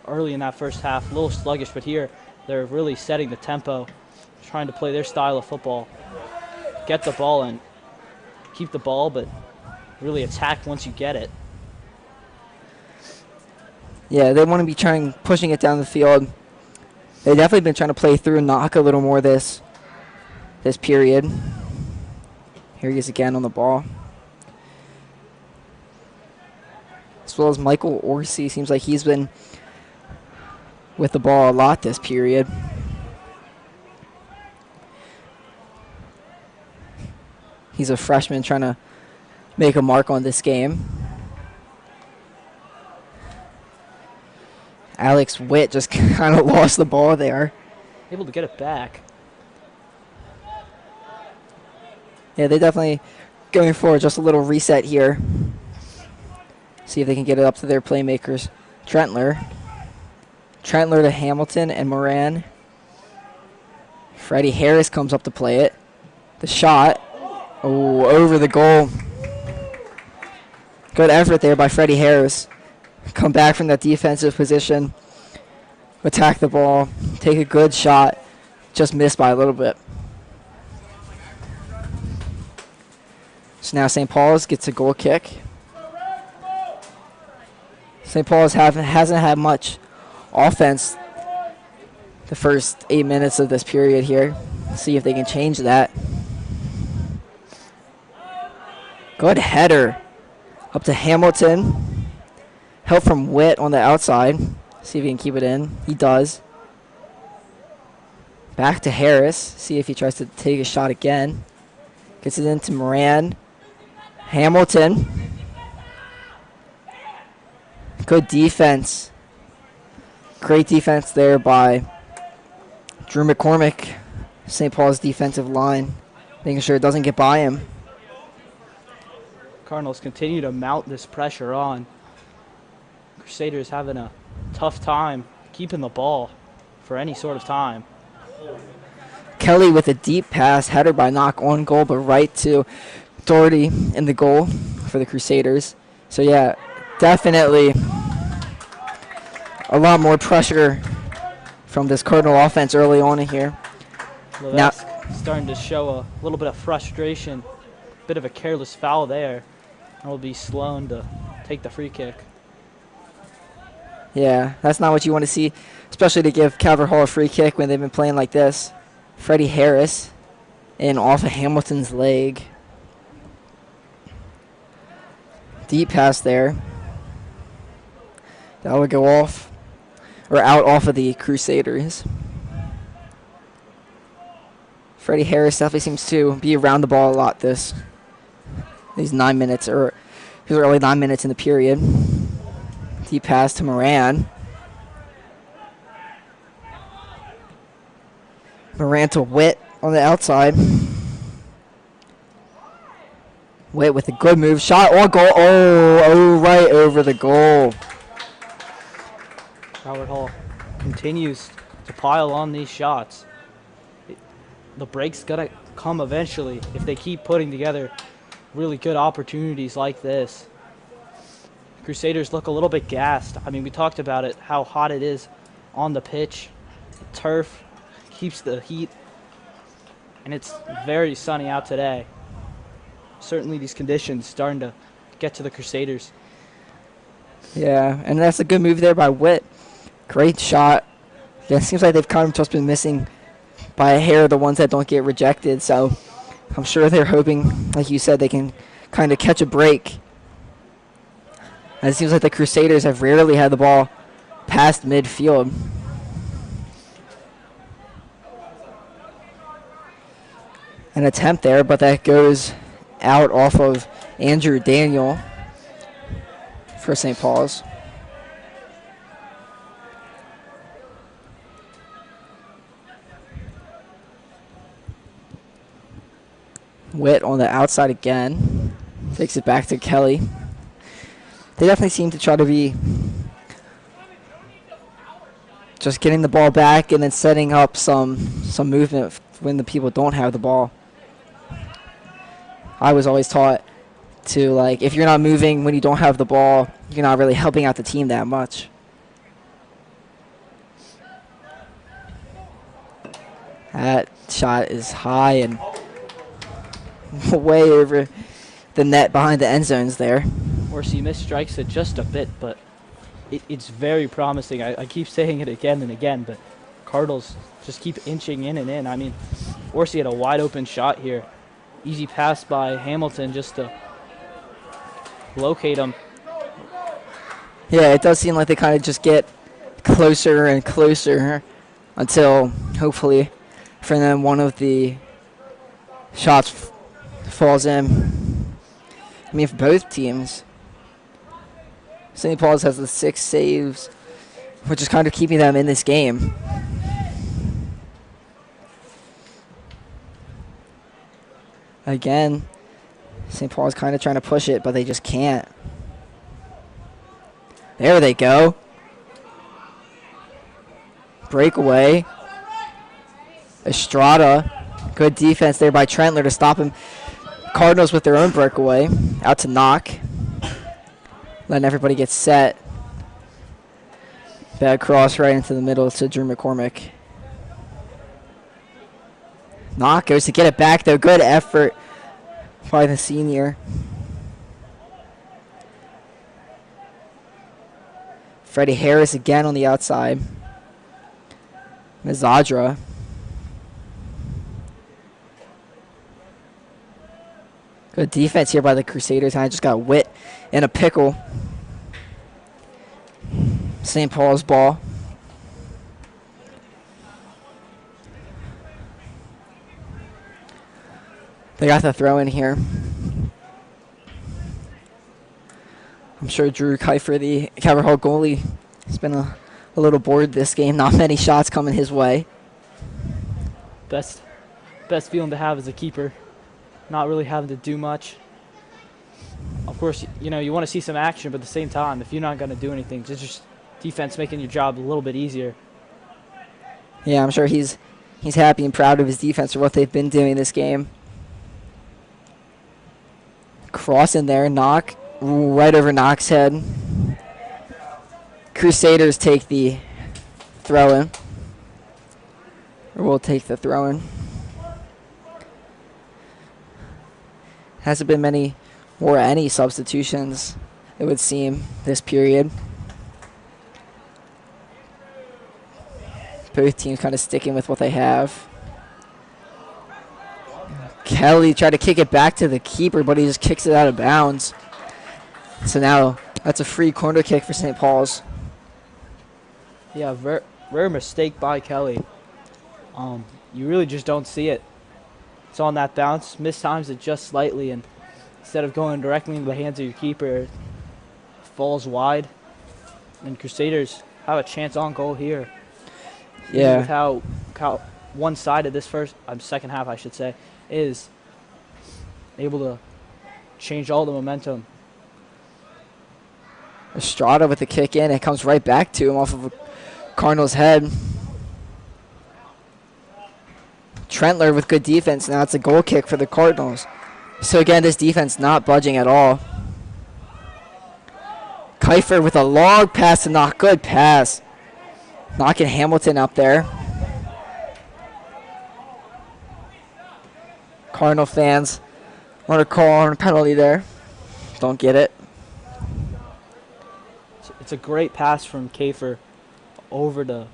Early in that first half, a little sluggish, but here they're really setting the tempo, trying to play their style of football, get the ball and keep the ball, but really attack once you get it. Yeah, they want to be pushing it down the field. They've definitely been trying to play through and knock a little more this period. Here he is again on the ball. As well as Michael Orsi. Seems like he's been with the ball a lot this period. He's a freshman trying to make a mark on this game. Alex Witt just kind of lost the ball there. Able to get it back. Yeah, they definitely going for just a little reset here. See if they can get it up to their playmakers. Trentler to Hamilton and Moran. Freddie Harris comes up to play it. The shot. Oh, over the goal. Good effort there by Freddie Harris. Come back from that defensive position. Attack the ball. Take a good shot. Just missed by a little bit. So now St. Paul's gets a goal kick. St. Paul's hasn't had much offense the first 8 minutes of this period here. See if they can change that. Good header up to Hamilton. Help from Witt on the outside. See if he can keep it in. He does. Back to Harris. See if he tries to take a shot again. Gets it into Moran. Hamilton. Good defense. Great defense there by Drew McCormick, St. Paul's defensive line, making sure it doesn't get by him. Cardinals continue to mount this pressure on. Crusaders having a tough time keeping the ball for any sort of time. Kelly with a deep pass, header by Knock on goal, but right to Doherty in the goal for the Crusaders. So yeah, definitely a lot more pressure from this Cardinal offense early on in here. Levesque starting to show a little bit of frustration, bit of a careless foul there. And it'll be Sloan to take the free kick. Yeah, that's not what you want to see, especially to give Calvert Hall a free kick when they've been playing like this. Freddie Harris in off of Hamilton's leg. Deep pass there. That would go off, or out off of the Crusaders. Freddie Harris definitely seems to be around the ball a lot these 9 minutes, or these early 9 minutes in the period. Deep pass to Moran. Moran to Witt on the outside. Witt with a good move. Shot on goal. Oh, right over the goal. Howard Hall continues to pile on these shots. The break's going to come eventually if they keep putting together really good opportunities like this. Crusaders look a little bit gassed. I mean, we talked about it, how hot it is on the pitch. The turf keeps the heat, and it's very sunny out today. Certainly these conditions starting to get to the Crusaders. Yeah, and that's a good move there by Witt. Great shot. Yeah, it seems like they've kind of just been missing by a hair the ones that don't get rejected. So I'm sure they're hoping, like you said, they can kind of catch a break. And it seems like the Crusaders have rarely had the ball past midfield. An attempt there, but that goes out off of Andrew Daniel for St. Paul's. Witt on the outside again. Takes it back to Kelly. They definitely seem to try to be just getting the ball back and then setting up some movement when the people don't have the ball. I was always taught to, like, if you're not moving when you don't have the ball, you're not really helping out the team that much. That shot is high and way over the net behind the end zones there. Horsey misstrikes it just a bit, but it's very promising. I keep saying it again and again, but Cardinals just keep inching in and in. I mean, Horsey had a wide open shot here. Easy pass by Hamilton just to locate him. Yeah, it does seem like they kind of just get closer and closer until, hopefully, for them, one of the shots falls in. I mean, for both teams. St. Paul's has the 6 saves, which is kind of keeping them in this game. Again, St. Paul's kind of trying to push it, but they just can't. There they go. Breakaway. Estrada. Good defense there by Trentler to stop him. Cardinals with their own breakaway. Out to Knock. Letting everybody get set. Bad cross right into the middle to Drew McCormick. Knock goes to get it back, though. Good effort by the senior. Freddie Harris again on the outside. Mizadra. Good defense here by the Crusaders. And I just got Witt in a pickle. St. Paul's ball. They got the throw in here. I'm sure Drew Kiefer, the Calvert Hall goalie, has been a little bored this game. Not many shots coming his way. Best feeling to have as a keeper. Not really having to do much. Of course, you know, you want to see some action, but at the same time, if you're not going to do anything, just defense making your job a little bit easier. Yeah, I'm sure he's happy and proud of his defense for what they've been doing this game. Cross in there, Knock right over Knock's head. Crusaders take the throw-in. Or will take the throw-in. Hasn't been many or any substitutions, it would seem, this period. Both teams kind of sticking with what they have. Kelly tried to kick it back to the keeper, but he just kicks it out of bounds. So now that's a free corner kick for St. Paul's. Yeah, rare mistake by Kelly. You really just don't see it. It's on that bounce, mistimes it just slightly, and instead of going directly into the hands of your keeper, it falls wide. And Crusaders have a chance on goal here. Yeah. With how one-sided this second half, I should say, is able to change all the momentum. Estrada with the kick in. It comes right back to him off of Cardinals' head. Trentler with good defense. Now it's a goal kick for the Cardinals. So again, this defense not budging at all. Kiefer with a long pass to Knock. Good pass. Knocking Hamilton up there. Cardinal fans want to call on a penalty there. Don't get it. It's a great pass from Kafer over to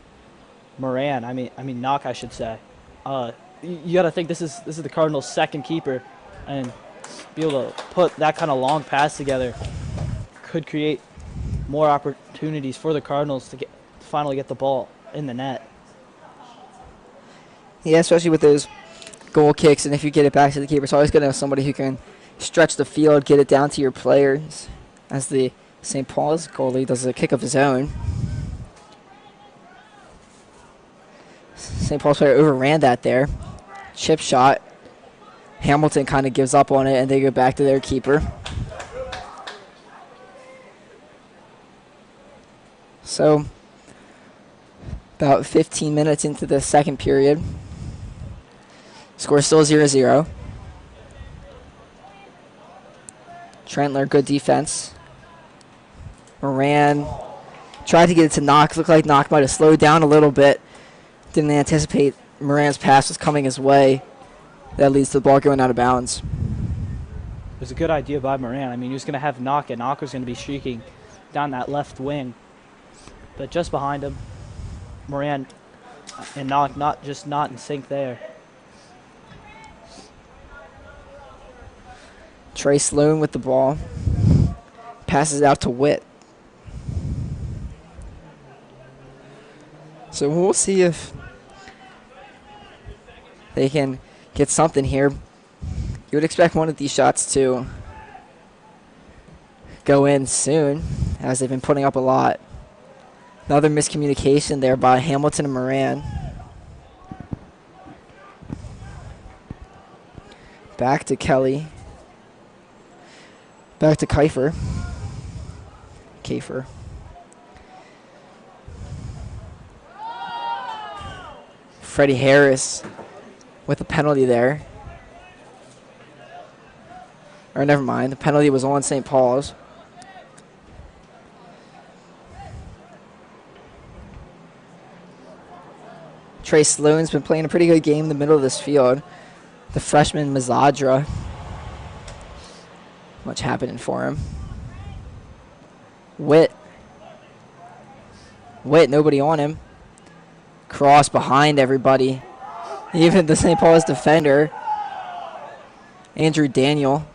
Moran. I mean Knock, I should say. You got to think this is the Cardinals' second keeper, and be able to put that kind of long pass together could create more opportunities for the Cardinals to finally get the ball in the net. Yeah, especially with those goal kicks, and if you get it back to the keeper, it's always going to have somebody who can stretch the field, get it down to your players, as the St. Paul's goalie does a kick of his own. St. Paul's player overran that there. Chip shot. Hamilton kind of gives up on it, and they go back to their keeper. So, about 15 minutes into the second period. Score still 0-0. Trentler, good defense. Moran tried to get it to Knock. Looked like Knock might have slowed down a little bit. Didn't anticipate Moran's pass was coming his way. That leads to the ball going out of bounds. It was a good idea by Moran. I mean, he was going to have Knock, and Knock was going to be streaking down that left wing. But just behind him, Moran and Knock not in sync there. Trey Sloan with the ball. Passes out to Witt. So we'll see if they can get something here. You would expect one of these shots to go in soon, as they've been putting up a lot. Another miscommunication there by Hamilton and Moran. Back to Kelly. Back to Kafer. Freddie Harris with a penalty there. Or never mind, the penalty was on St. Paul's. Trey Sloan's been playing a pretty good game in the middle of this field. The freshman Mazadra. Much happening for him. Witt, nobody on him. Cross behind everybody. Even the St. Paul's defender, Andrew Daniel.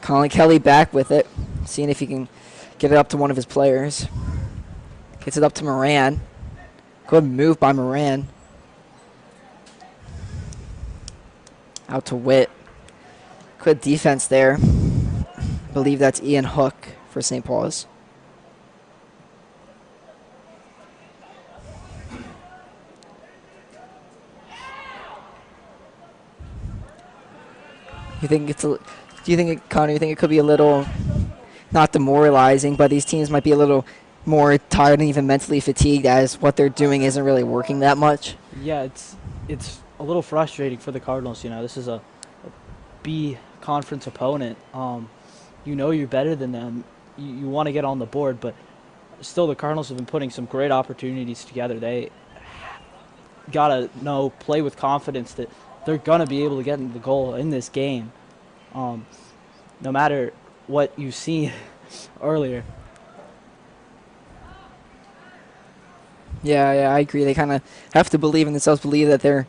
Colin Kelly back with it, seeing if he can get it up to one of his players. Gets it up to Moran. Good move by Moran. Out to Witt. Good defense there. I believe that's Ian Hook for St. Paul's. Connor, you think it could be a little, not demoralizing, but these teams might be a little more tired and even mentally fatigued as what they're doing isn't really working that much? Yeah, it's a little frustrating for the Cardinals. You know, this is a B conference opponent. You know you're better than them. You want to get on the board, but still the Cardinals have been putting some great opportunities together. They got to play with confidence that they're going to be able to get the goal in this game, no matter what you've seen earlier. Yeah, I agree. They kind of have to believe in themselves, they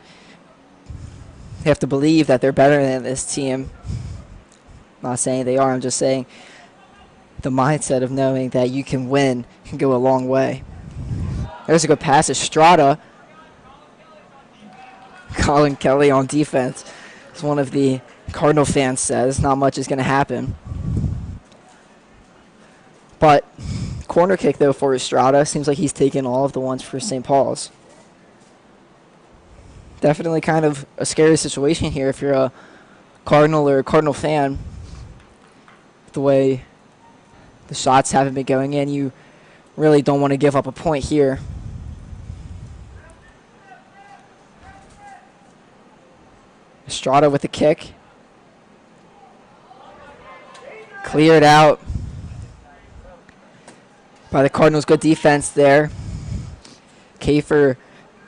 have to believe that they're better than this team. I'm not saying they are, I'm just saying the mindset of knowing that you can win can go a long way. There's a good pass. Estrada. Colin Kelly on defense. As one of the Cardinal fans says, not much is going to happen. But corner kick, though, for Estrada. Seems like he's taken all of the ones for St. Paul's. Definitely kind of a scary situation here if you're a Cardinal or a Cardinal fan. The way the shots haven't been going in, you really don't want to give up a point here. Estrada with the kick. Cleared out by the Cardinals. Good defense there. Kafer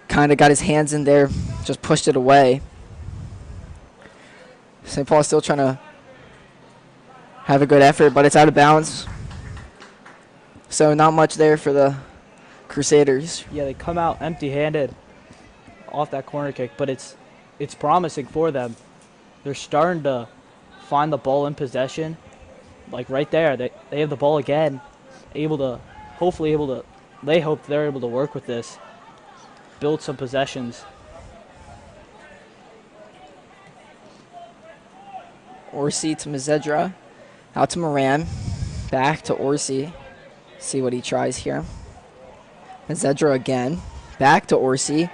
kind of got his hands in there, just pushed it away. St. Paul still trying to have a good effort, but it's out of bounds. So not much there for the Crusaders. Yeah, they come out empty-handed off that corner kick, but it's promising for them. They're starting to find the ball in possession. Like right there, they have the ball again, they hope they're able to work with this, build some possessions. Orsi to Mazedra, out to Moran, back to Orsi. See what he tries here. Mazedra again, back to Orsi,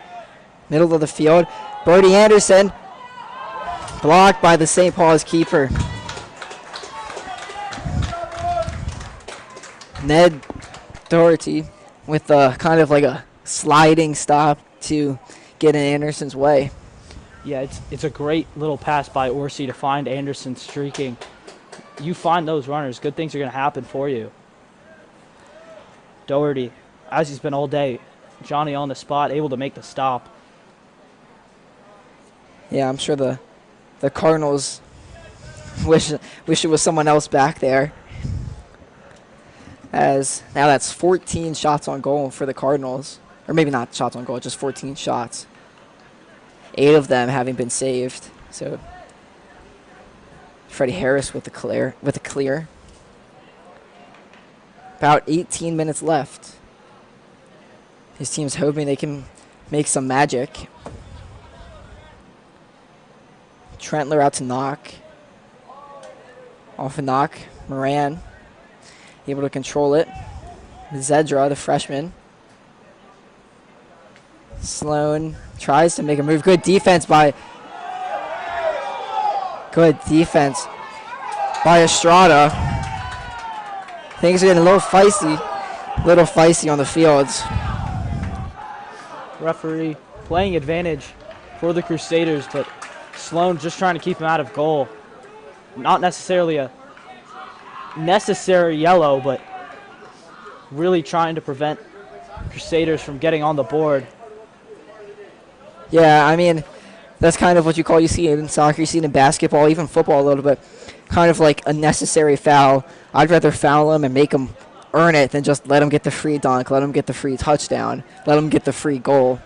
middle of the field. Brody Anderson, blocked by the St. Paul's keeper. Ned Doherty with kind of like a sliding stop to get in Anderson's way. Yeah, it's a great little pass by Orsi to find Anderson streaking. You find those runners, good things are going to happen for you. Doherty, as he's been all day, Johnny on the spot, able to make the stop. Yeah, I'm sure the Cardinals wish it was someone else back there. As now that's 14 shots on goal for the Cardinals. Or maybe not shots on goal, just 14 shots. 8 of them having been saved. So Freddie Harris with the clear. About 18 minutes left. His team's hoping they can make some magic. Trentler out to knock. Off a knock. Moran able to control it. Zedra, the freshman. Sloan tries to make a move. Good defense by Estrada. Things are getting a little feisty on the fields. Referee playing advantage for the Crusaders, but Sloan just trying to keep him out of goal. Not necessarily a necessary yellow, but really trying to prevent Crusaders from getting on the board. Yeah, I mean, that's kind of what you see it in soccer, you see it in basketball, even football a little bit. Kind of like a necessary foul. I'd rather foul them and make them earn it than just let them get the free dunk, let them get the free touchdown, let them get the free goal.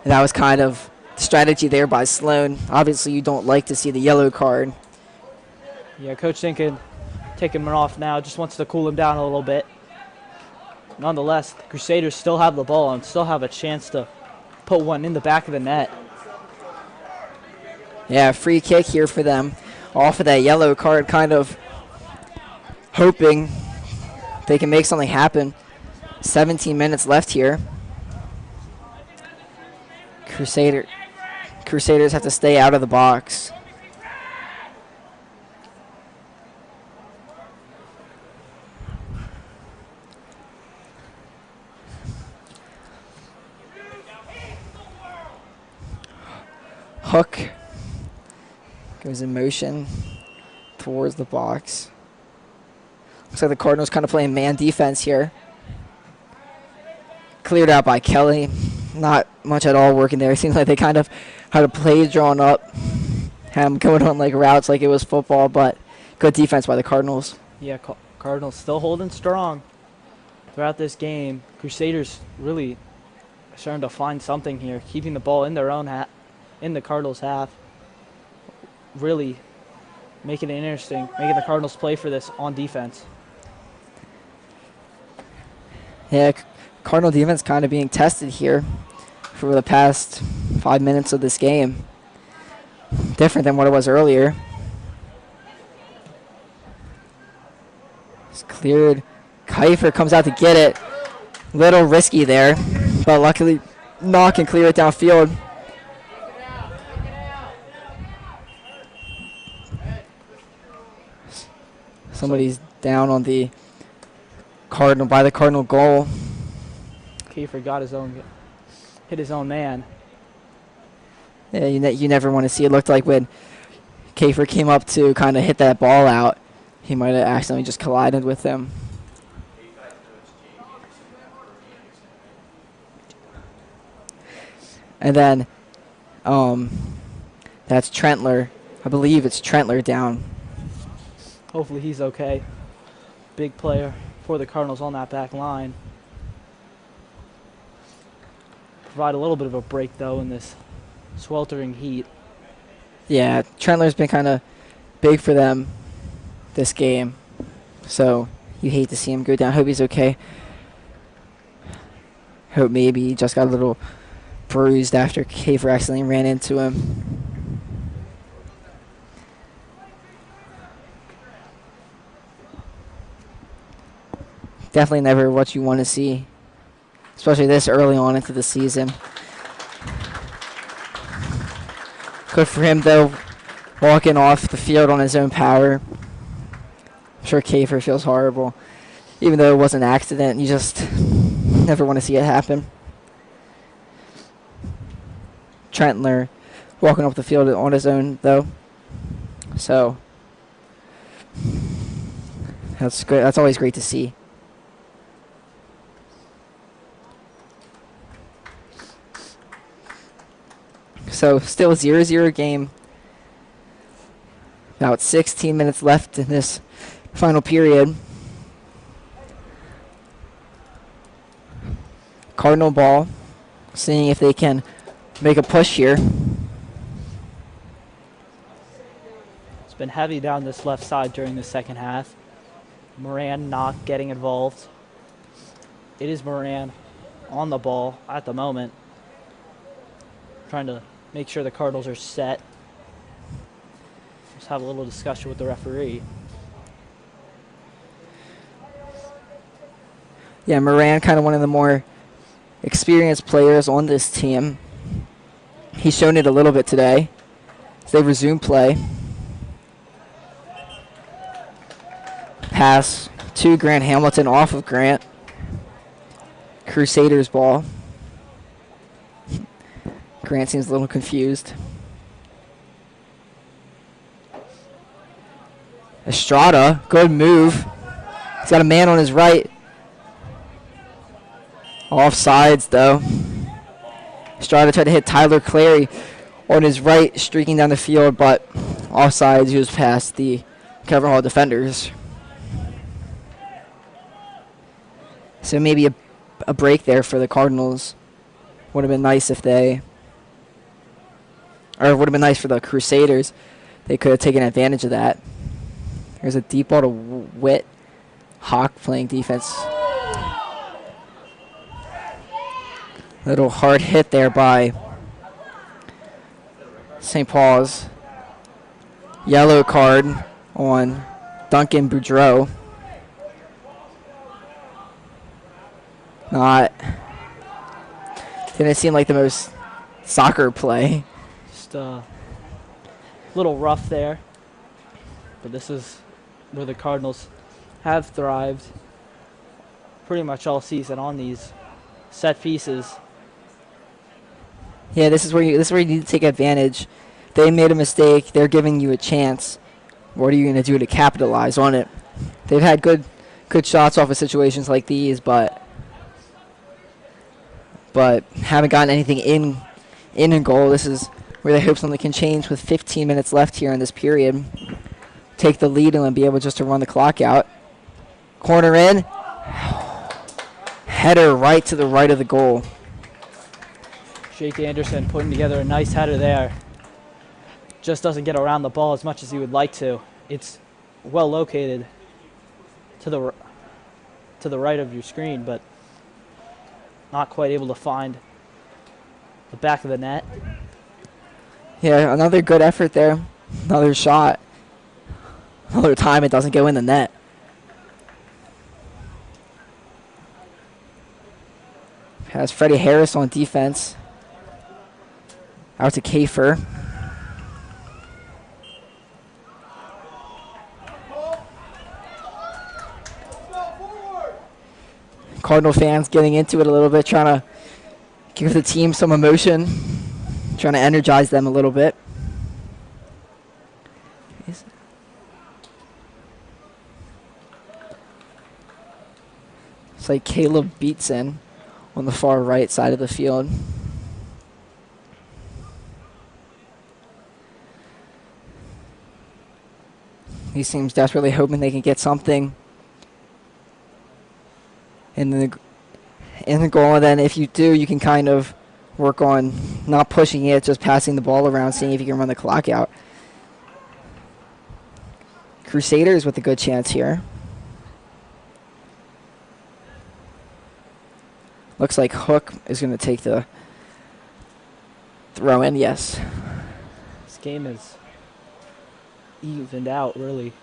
And that was kind of the strategy there by Sloan. Obviously, you don't like to see the yellow card. Yeah, Coach thinking taking him off now, just wants to cool him down a little bit. Nonetheless, the Crusaders still have the ball and still have a chance to put one in the back of the net. Yeah, free kick here for them. Off of that yellow card, kind of hoping they can make something happen. 17 minutes left here. Crusaders have to stay out of the box. Hook goes in motion towards the box. Looks like the Cardinals kind of playing man defense here. Cleared out by Kelly. Not much at all working there. It seems like they kind of had a play drawn up. Had them going on like routes like it was football, but good defense by the Cardinals. Yeah, Cardinals still holding strong throughout this game. Crusaders really starting to find something here, keeping the ball in their own in the Cardinals' half. Really making it interesting, making the Cardinals play for this on defense. Yeah, Cardinal defense kind of being tested here for the past 5 minutes of this game. Different than what it was earlier. It's cleared. Kiefer comes out to get it. Little risky there, but luckily Knock can clear it downfield. Somebody's down on the Cardinal by the Cardinal goal. Kiefer got hit his own man. Yeah, you never want to see it. Looked like when Kiefer came up to kind of hit that ball out, he might have accidentally just collided with them. And then that's Trentler. I believe it's Trentler down Hopefully he's okay. Big player for the Cardinals on that back line. Provide a little bit of a break, though, in this sweltering heat. Yeah, Trentler's been kind of big for them this game. So you hate to see him go down. Hope he's okay. Hope maybe he just got a little bruised after Kafer accidentally ran into him. Definitely never what you want to see, especially this early on into the season. Good for him, though, walking off the field on his own power. I'm sure Kafer feels horrible. Even though it was an accident, you just never want to see it happen. Trentler walking up the field on his own, though. So that's good. That's always great to see. So still a 0-0 game. About 16 minutes left in this final period. Cardinal ball, seeing if they can make a push here. It's been heavy down this left side during the second half. Moran not getting involved. It is Moran on the ball at the moment, trying to make sure the Cardinals are set. Just have a little discussion with the referee. Yeah, Moran, kind of one of the more experienced players on this team. He's shown it a little bit today as they resume play. Pass to Grant Hamilton off of Grant. Crusaders ball. Grant seems a little confused. Estrada, good move. He's got a man on his right. Offsides, though. Estrada tried to hit Tyler Clary on his right, streaking down the field, but offsides. He was past the Calvert Hall defenders. So maybe a break there for the Cardinals. Would have been nice if they... Or it would have been nice for the Crusaders. They could have taken advantage of that. There's a deep ball to Witt. Hawk playing defense. Little hard hit there by St. Paul's. Yellow card on Duncan Boudreau. Didn't seem like the most soccer play. Just a little rough there. But this is where the Cardinals have thrived pretty much all season on these set pieces. Yeah, this is where you need to take advantage. They made a mistake. They're giving you a chance. What are you going to do to capitalize on it? They've had good shots off of situations like these, but haven't gotten anything in goal. This is where they hope something can change with 15 minutes left here in this period. Take the lead and be able just to run the clock out. Corner in. Header right to the right of the goal. Jake Anderson putting together a nice header there. Just doesn't get around the ball as much as he would like to. It's well located to the right of your screen, but not quite able to find the back of the net. Yeah, another good effort there. Another shot. Another time it doesn't go in the net. Has Freddie Harris on defense. Out to Kafer. Cardinal fans getting into it a little bit, trying to give the team some emotion, trying to energize them a little bit. It's like Caleb Beatson on the far right side of the field. He seems desperately hoping they can get something in the goal. And then if you do, you can kind of work on not pushing it, just passing the ball around, seeing if you can run the clock out. Crusaders with a good chance here. Looks like Hook is going to take the throw in, yes. This game is evened out, really,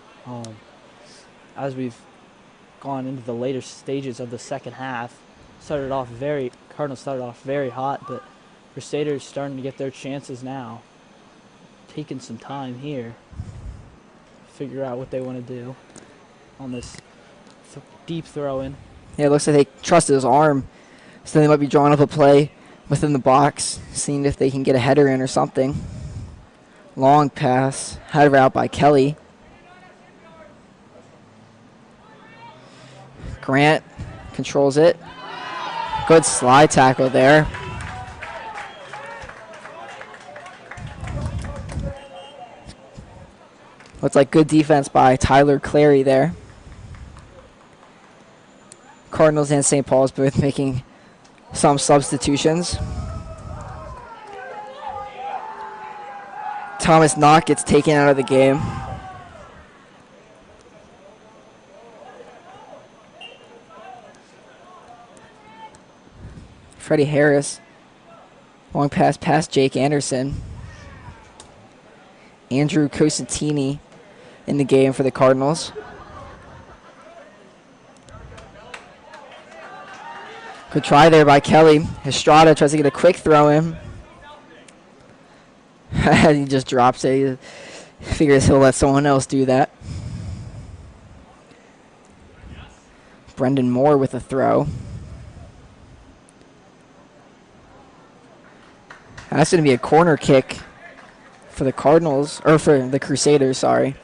as we've gone into the later stages of the second half. Cardinals started off very hot, but Crusaders starting to get their chances now. Taking some time here. Figure out what they want to do on this deep throw in. Yeah, it looks like they trusted his arm, so they might be drawing up a play within the box, seeing if they can get a header in or something. Long pass, header out by Kelly. Grant controls it. Good slide tackle there. Looks like good defense by Tyler Clary there. Cardinals and St. Paul's both making some substitutions. Thomas Knock gets taken out of the game. Freddie Harris. Long pass past Jake Anderson. Andrew Cosentini in the game for the Cardinals. Good try there by Kelly. Estrada tries to get a quick throw in. He just drops it. He figures he'll let someone else do that. Brendan Moore with a throw. That's going to be a corner kick for the Cardinals, or for the Crusaders, sorry.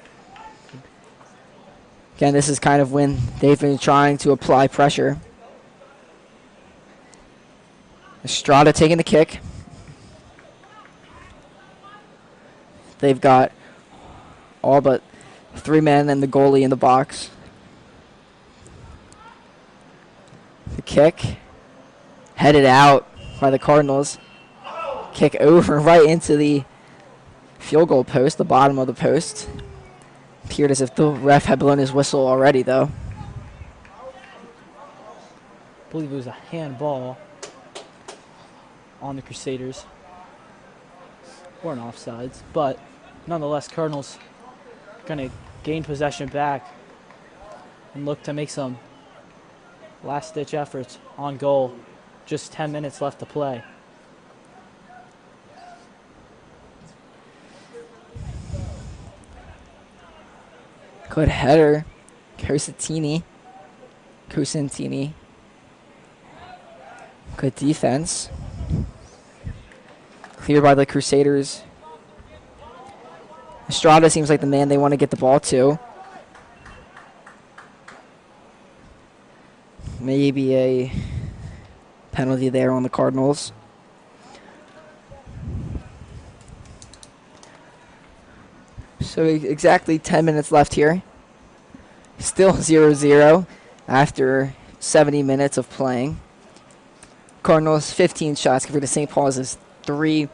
Again, this is kind of when they've been trying to apply pressure. Estrada taking the kick. They've got all but 3 men and the goalie in the box. The kick headed out by the Cardinals. Kick over right into the field goal post, the bottom of the post. Appeared as if the ref had blown his whistle already, though. I believe it was a handball on the Crusaders. Or an offsides, but nonetheless, Cardinals going to gain possession back and look to make some last-ditch efforts on goal. Just 10 minutes left to play. Good header. Cosentini. Good defense. Cleared by the Crusaders. Estrada seems like the man they want to get the ball to. Maybe a penalty there on the Cardinals. So exactly 10 minutes left here. Still 0-0 after 70 minutes of playing. Cardinals 15 shots compared to St. Paul's 3.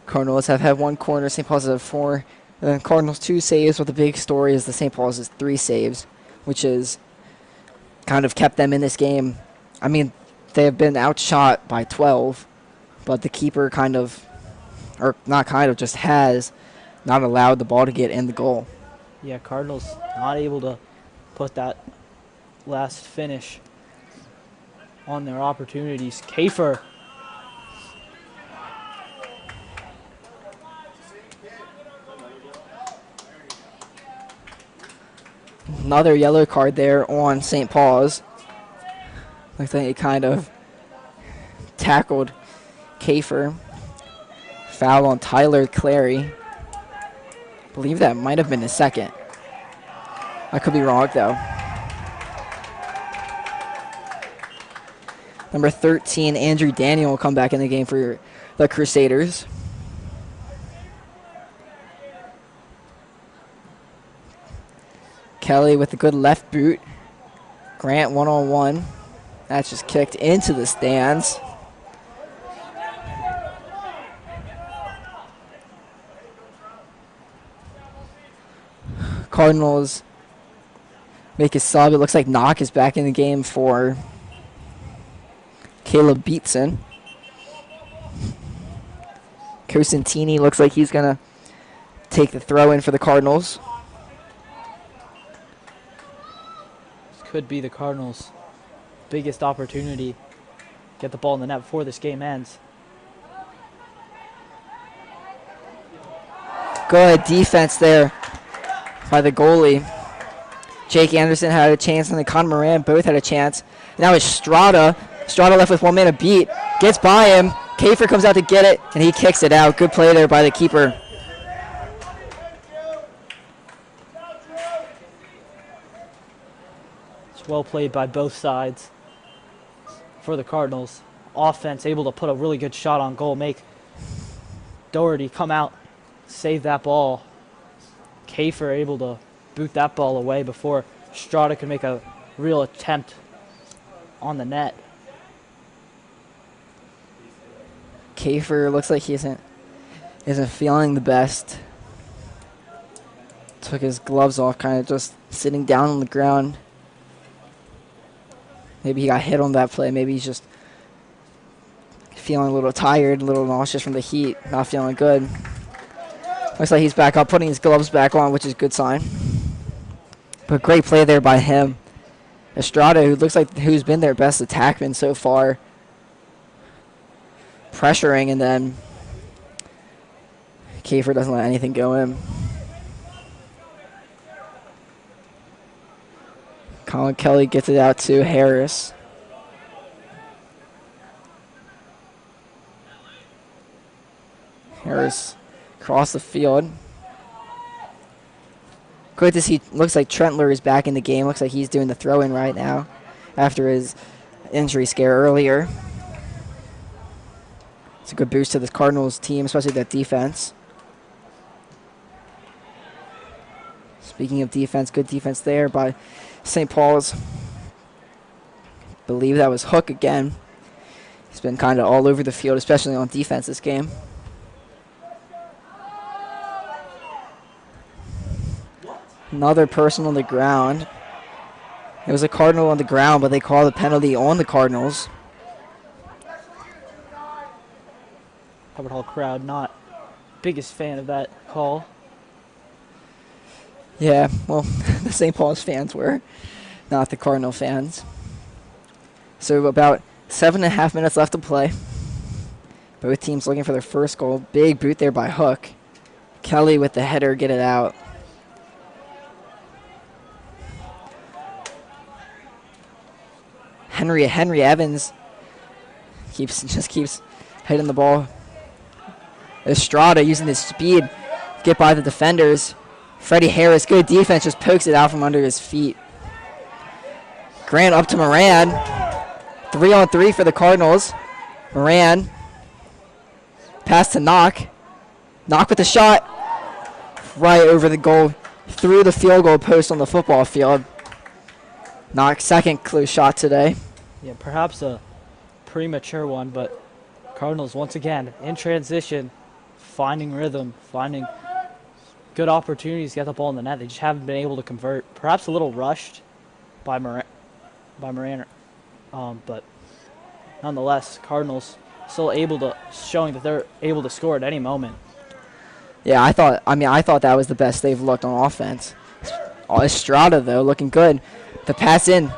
Cardinals have had 1 corner. St. Paul's have 4. The Cardinals 2 saves, but the big story is the St. Paul's 3 saves, which is kind of kept them in this game. I mean, they have been outshot by 12, but the keeper just has not allowed the ball to get in the goal. Yeah, Cardinals not able to put that last finish on their opportunities. Kafer. Another yellow card there on St. Paul's. Looks like he kind of tackled Kafer. Foul on Tyler Clary. I believe that might have been his second. I could be wrong, though. Number 13, Andrew Daniel, will come back in the game for the Crusaders. Kelly with a good left boot. Grant one-on-one. That's just kicked into the stands. Cardinals make a sub. It looks like Knock is back in the game for Caleb Beatson. Cosentini looks like he's going to take the throw in for the Cardinals. This could be the Cardinals' biggest opportunity. Get the ball in the net before this game ends. Good defense there by the goalie. Jake Anderson had a chance and then Connor Moran both had a chance. Now it's Strada. Strada left with 1 man to beat. Gets by him. Kafer comes out to get it, and he kicks it out. Good play there by the keeper. It's well played by both sides for the Cardinals. Offense able to put a really good shot on goal, make Doherty come out, save that ball. Kafer able to boot that ball away before Strada could make a real attempt on the net. Kafer looks like he isn't feeling the best. Took his gloves off, kind of just sitting down on the ground. Maybe he got hit on that play. Maybe he's just feeling a little tired, a little nauseous from the heat, not feeling good. Looks like he's back up, putting his gloves back on, which is a good sign. But great play there by him. Estrada, who looks like who's been their best attackman so far, pressuring, and then Kafer doesn't let anything go in. Colin Kelly gets it out to Harris. Harris across the field. Good to see. Looks like Trentler is back in the game. Looks like he's doing the throw-in right now after his injury scare earlier. It's a good boost to the Cardinals team, especially that defense. Speaking of defense, good defense there by St. Paul's. Believe that was Hook again. He's been kind of all over the field, especially on defense this game. Another person on the ground. It was a Cardinal on the ground, but they called a penalty on the Cardinals. Hubbard Hall crowd not biggest fan of that call. Yeah, well, the St. Paul's fans were, not the Cardinal fans. So about 7.5 minutes left to play. Both teams looking for their first goal. Big boot there by Hook. Kelly with the header, get it out. Henry Evans just keeps hitting the ball. Estrada using his speed, get by the defenders. Freddie Harris, good defense, just pokes it out from under his feet. Grant up to Moran. 3-on-3 for the Cardinals. Moran. Pass to Knock. Knock with the shot. Right over the goal. Through the field goal post on the football field. Knock's second close shot today. Yeah, perhaps a premature one, but Cardinals once again in transition, finding rhythm, finding good opportunities to get the ball in the net. They just haven't been able to convert. Perhaps a little rushed by Moran, but nonetheless, Cardinals still showing that they're able to score at any moment. Yeah, I thought that was the best they've looked on offense. Estrada though, looking good. The pass in,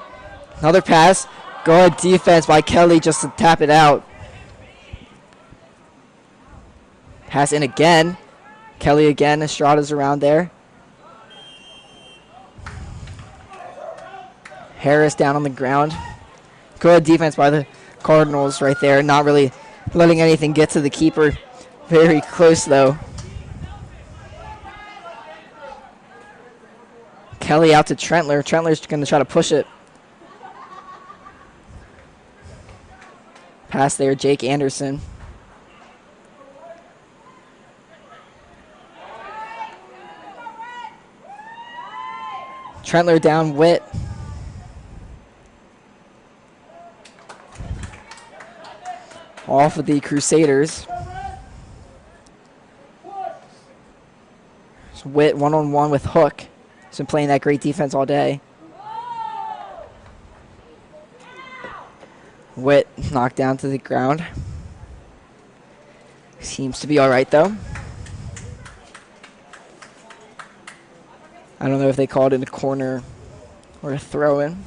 another pass. Good defense by Kelly just to tap it out. Pass in again. Kelly again. Estrada's around there. Harris down on the ground. Good defense by the Cardinals right there. Not really letting anything get to the keeper. Very close though. Kelly out to Trentler. Trentler's going to try to push it. Pass there, Jake Anderson. Trentler down, Witt. Off of the Crusaders. It's Witt one-on-one with Hook. He's been playing that great defense all day. Witt knocked down to the ground. Seems to be all right, though. I don't know if they called it a corner or a throw-in.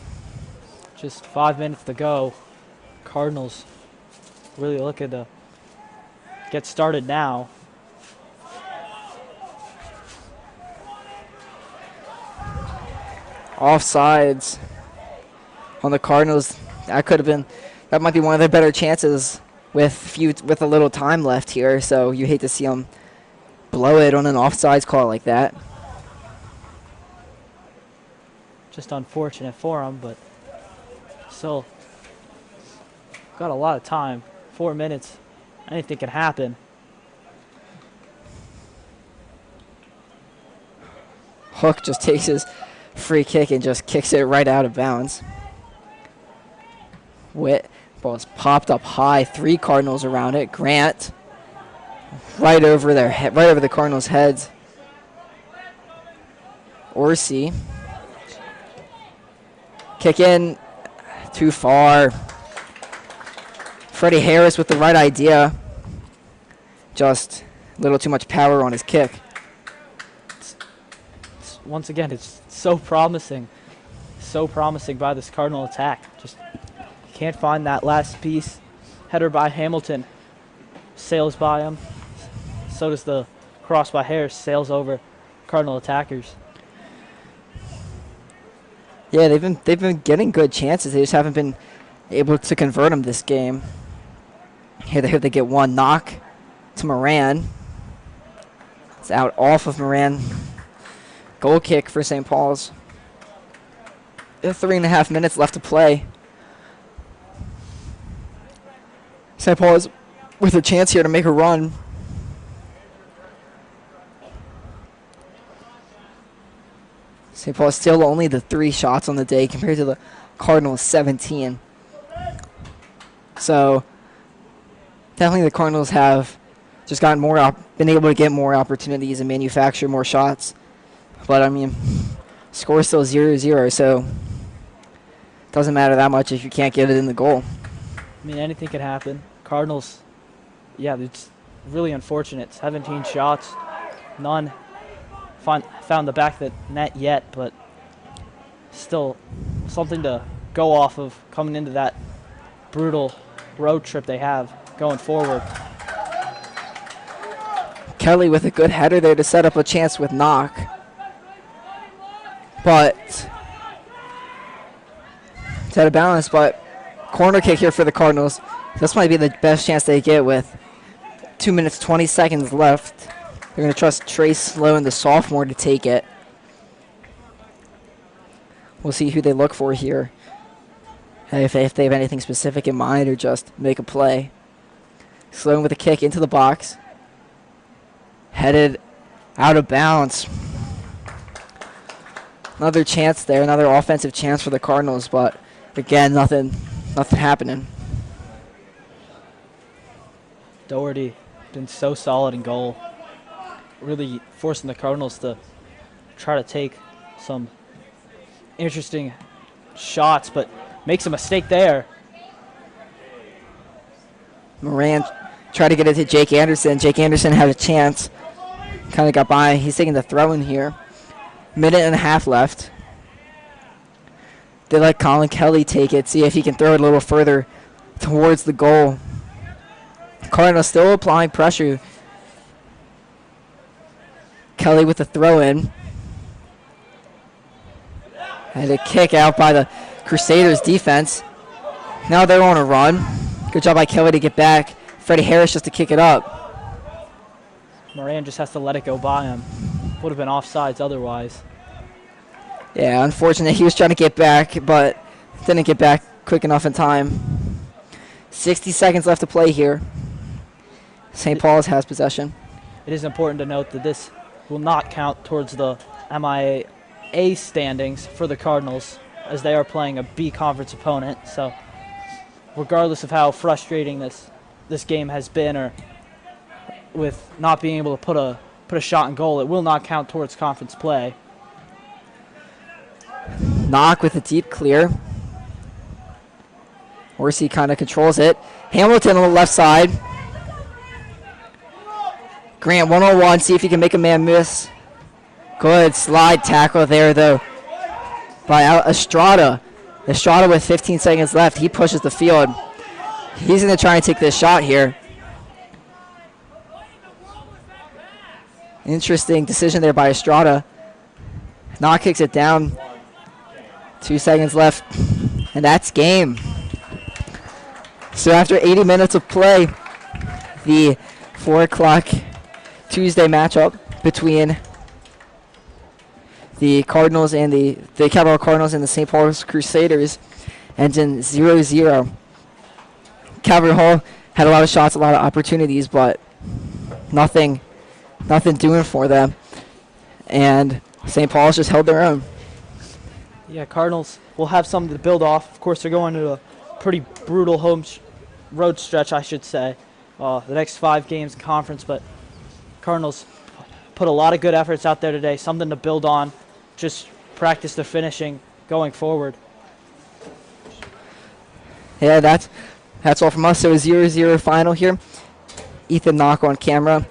Just 5 minutes to go. Cardinals really looking to get started now. Offsides on the Cardinals. That might be one of their better chances with a little time left here. So you hate to see them blow it on an offsides call like that. Just unfortunate for them, but still got a lot of time. 4 minutes. Anything can happen. Hook just takes his free kick and just kicks it right out of bounds. Witt, ball's popped up high. 3 Cardinals around it. Grant, right over the Cardinals' heads. Orsi, kick in, too far. Freddie Harris with the right idea. Just a little too much power on his kick. Once again, it's so promising. So promising by this Cardinal attack. Just can't find that last piece. Header by Hamilton. Sails by him. So does the cross by Harris. Sails over Cardinal attackers. Yeah, they've been getting good chances. They just haven't been able to convert them this game. Here they get one knock to Moran. It's out off of Moran. Goal kick for St. Paul's. 3.5 minutes left to play. St. Paul's with a chance here to make a run. St. Paul's still only the 3 shots on the day compared to the Cardinals' 17. So definitely the Cardinals have just gotten been able to get more opportunities and manufacture more shots. But, I mean, score is still 0-0, so it doesn't matter that much if you can't get it in the goal. I mean, anything can happen. Cardinals, yeah, it's really unfortunate. 17 shots, none found the back of the net yet, but still something to go off of coming into that brutal road trip they have going forward. Kelly with a good header there to set up a chance with Knock. But it's out of balance, but corner kick here for the Cardinals. This might be the best chance they get with 2 minutes, 20 seconds left. They're going to trust Trace Sloan, the sophomore, to take it. We'll see who they look for here. If they have anything specific in mind or just make a play. Sloan with a kick into the box. Headed out of bounds. Another chance there, another offensive chance for the Cardinals, but again, nothing happening. Doherty been so solid in goal, really forcing the Cardinals to try to take some interesting shots, but makes a mistake there. Moran tried to get it to Jake Anderson. Jake Anderson had a chance, kind of got by. He's taking the throw in here. Minute and a half left. They let Colin Kelly take it, see if he can throw it a little further towards the goal. Cardinals still applying pressure. Kelly with the throw in. And a kick out by the Crusaders defense. Now they're on a run. Good job by Kelly to get back. Freddie Harris just to kick it up. Moran just has to let it go by him. Would have been offsides otherwise. Yeah, unfortunate. He was trying to get back, but didn't get back quick enough in time. 60 seconds left to play here. St. Paul's has possession. It is important to note that this will not count towards the MIA A standings for the Cardinals, as they are playing a B conference opponent. So regardless of how frustrating this game has been, or with not being able to put a shot in goal, it will not count towards conference play. Knock with a deep clear. Horsey kind of controls it. Hamilton on the left side. Grant 1-on-1, see if he can make a man miss. Good slide tackle there, though, by Estrada. Estrada with 15 seconds left. He pushes the field. He's going to try and take this shot here. Interesting decision there by Estrada. Knock kicks it down. 2 seconds left, and that's game. So after 80 minutes of play, the 4 o'clock Tuesday matchup between the Cardinals and the Capital Cardinals and the St. Paul's Crusaders ends in 0-0. Calvert Hall had a lot of shots, a lot of opportunities, but nothing doing for them. And St. Paul's just held their own. Yeah, Cardinals will have something to build off. Of course, they're going to a pretty brutal road stretch, I should say. The next 5 games in conference, but Cardinals put a lot of good efforts out there today, something to build on, just practice their finishing going forward. Yeah, that's all from us. So a 0-0 final here. Ethan Knock on camera.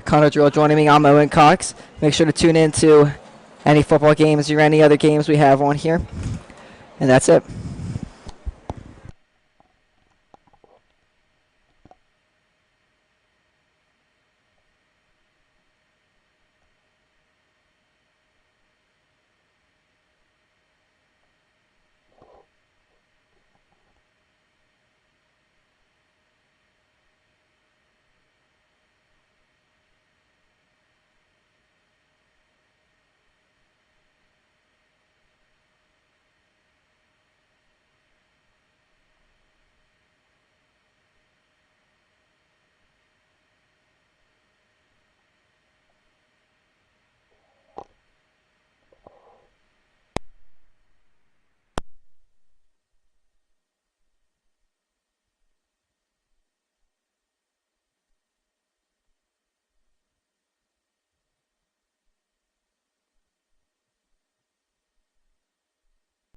Connor Drill joining me. I'm Owen Cox. Make sure to tune in to any football games or any other games we have on here. And that's it.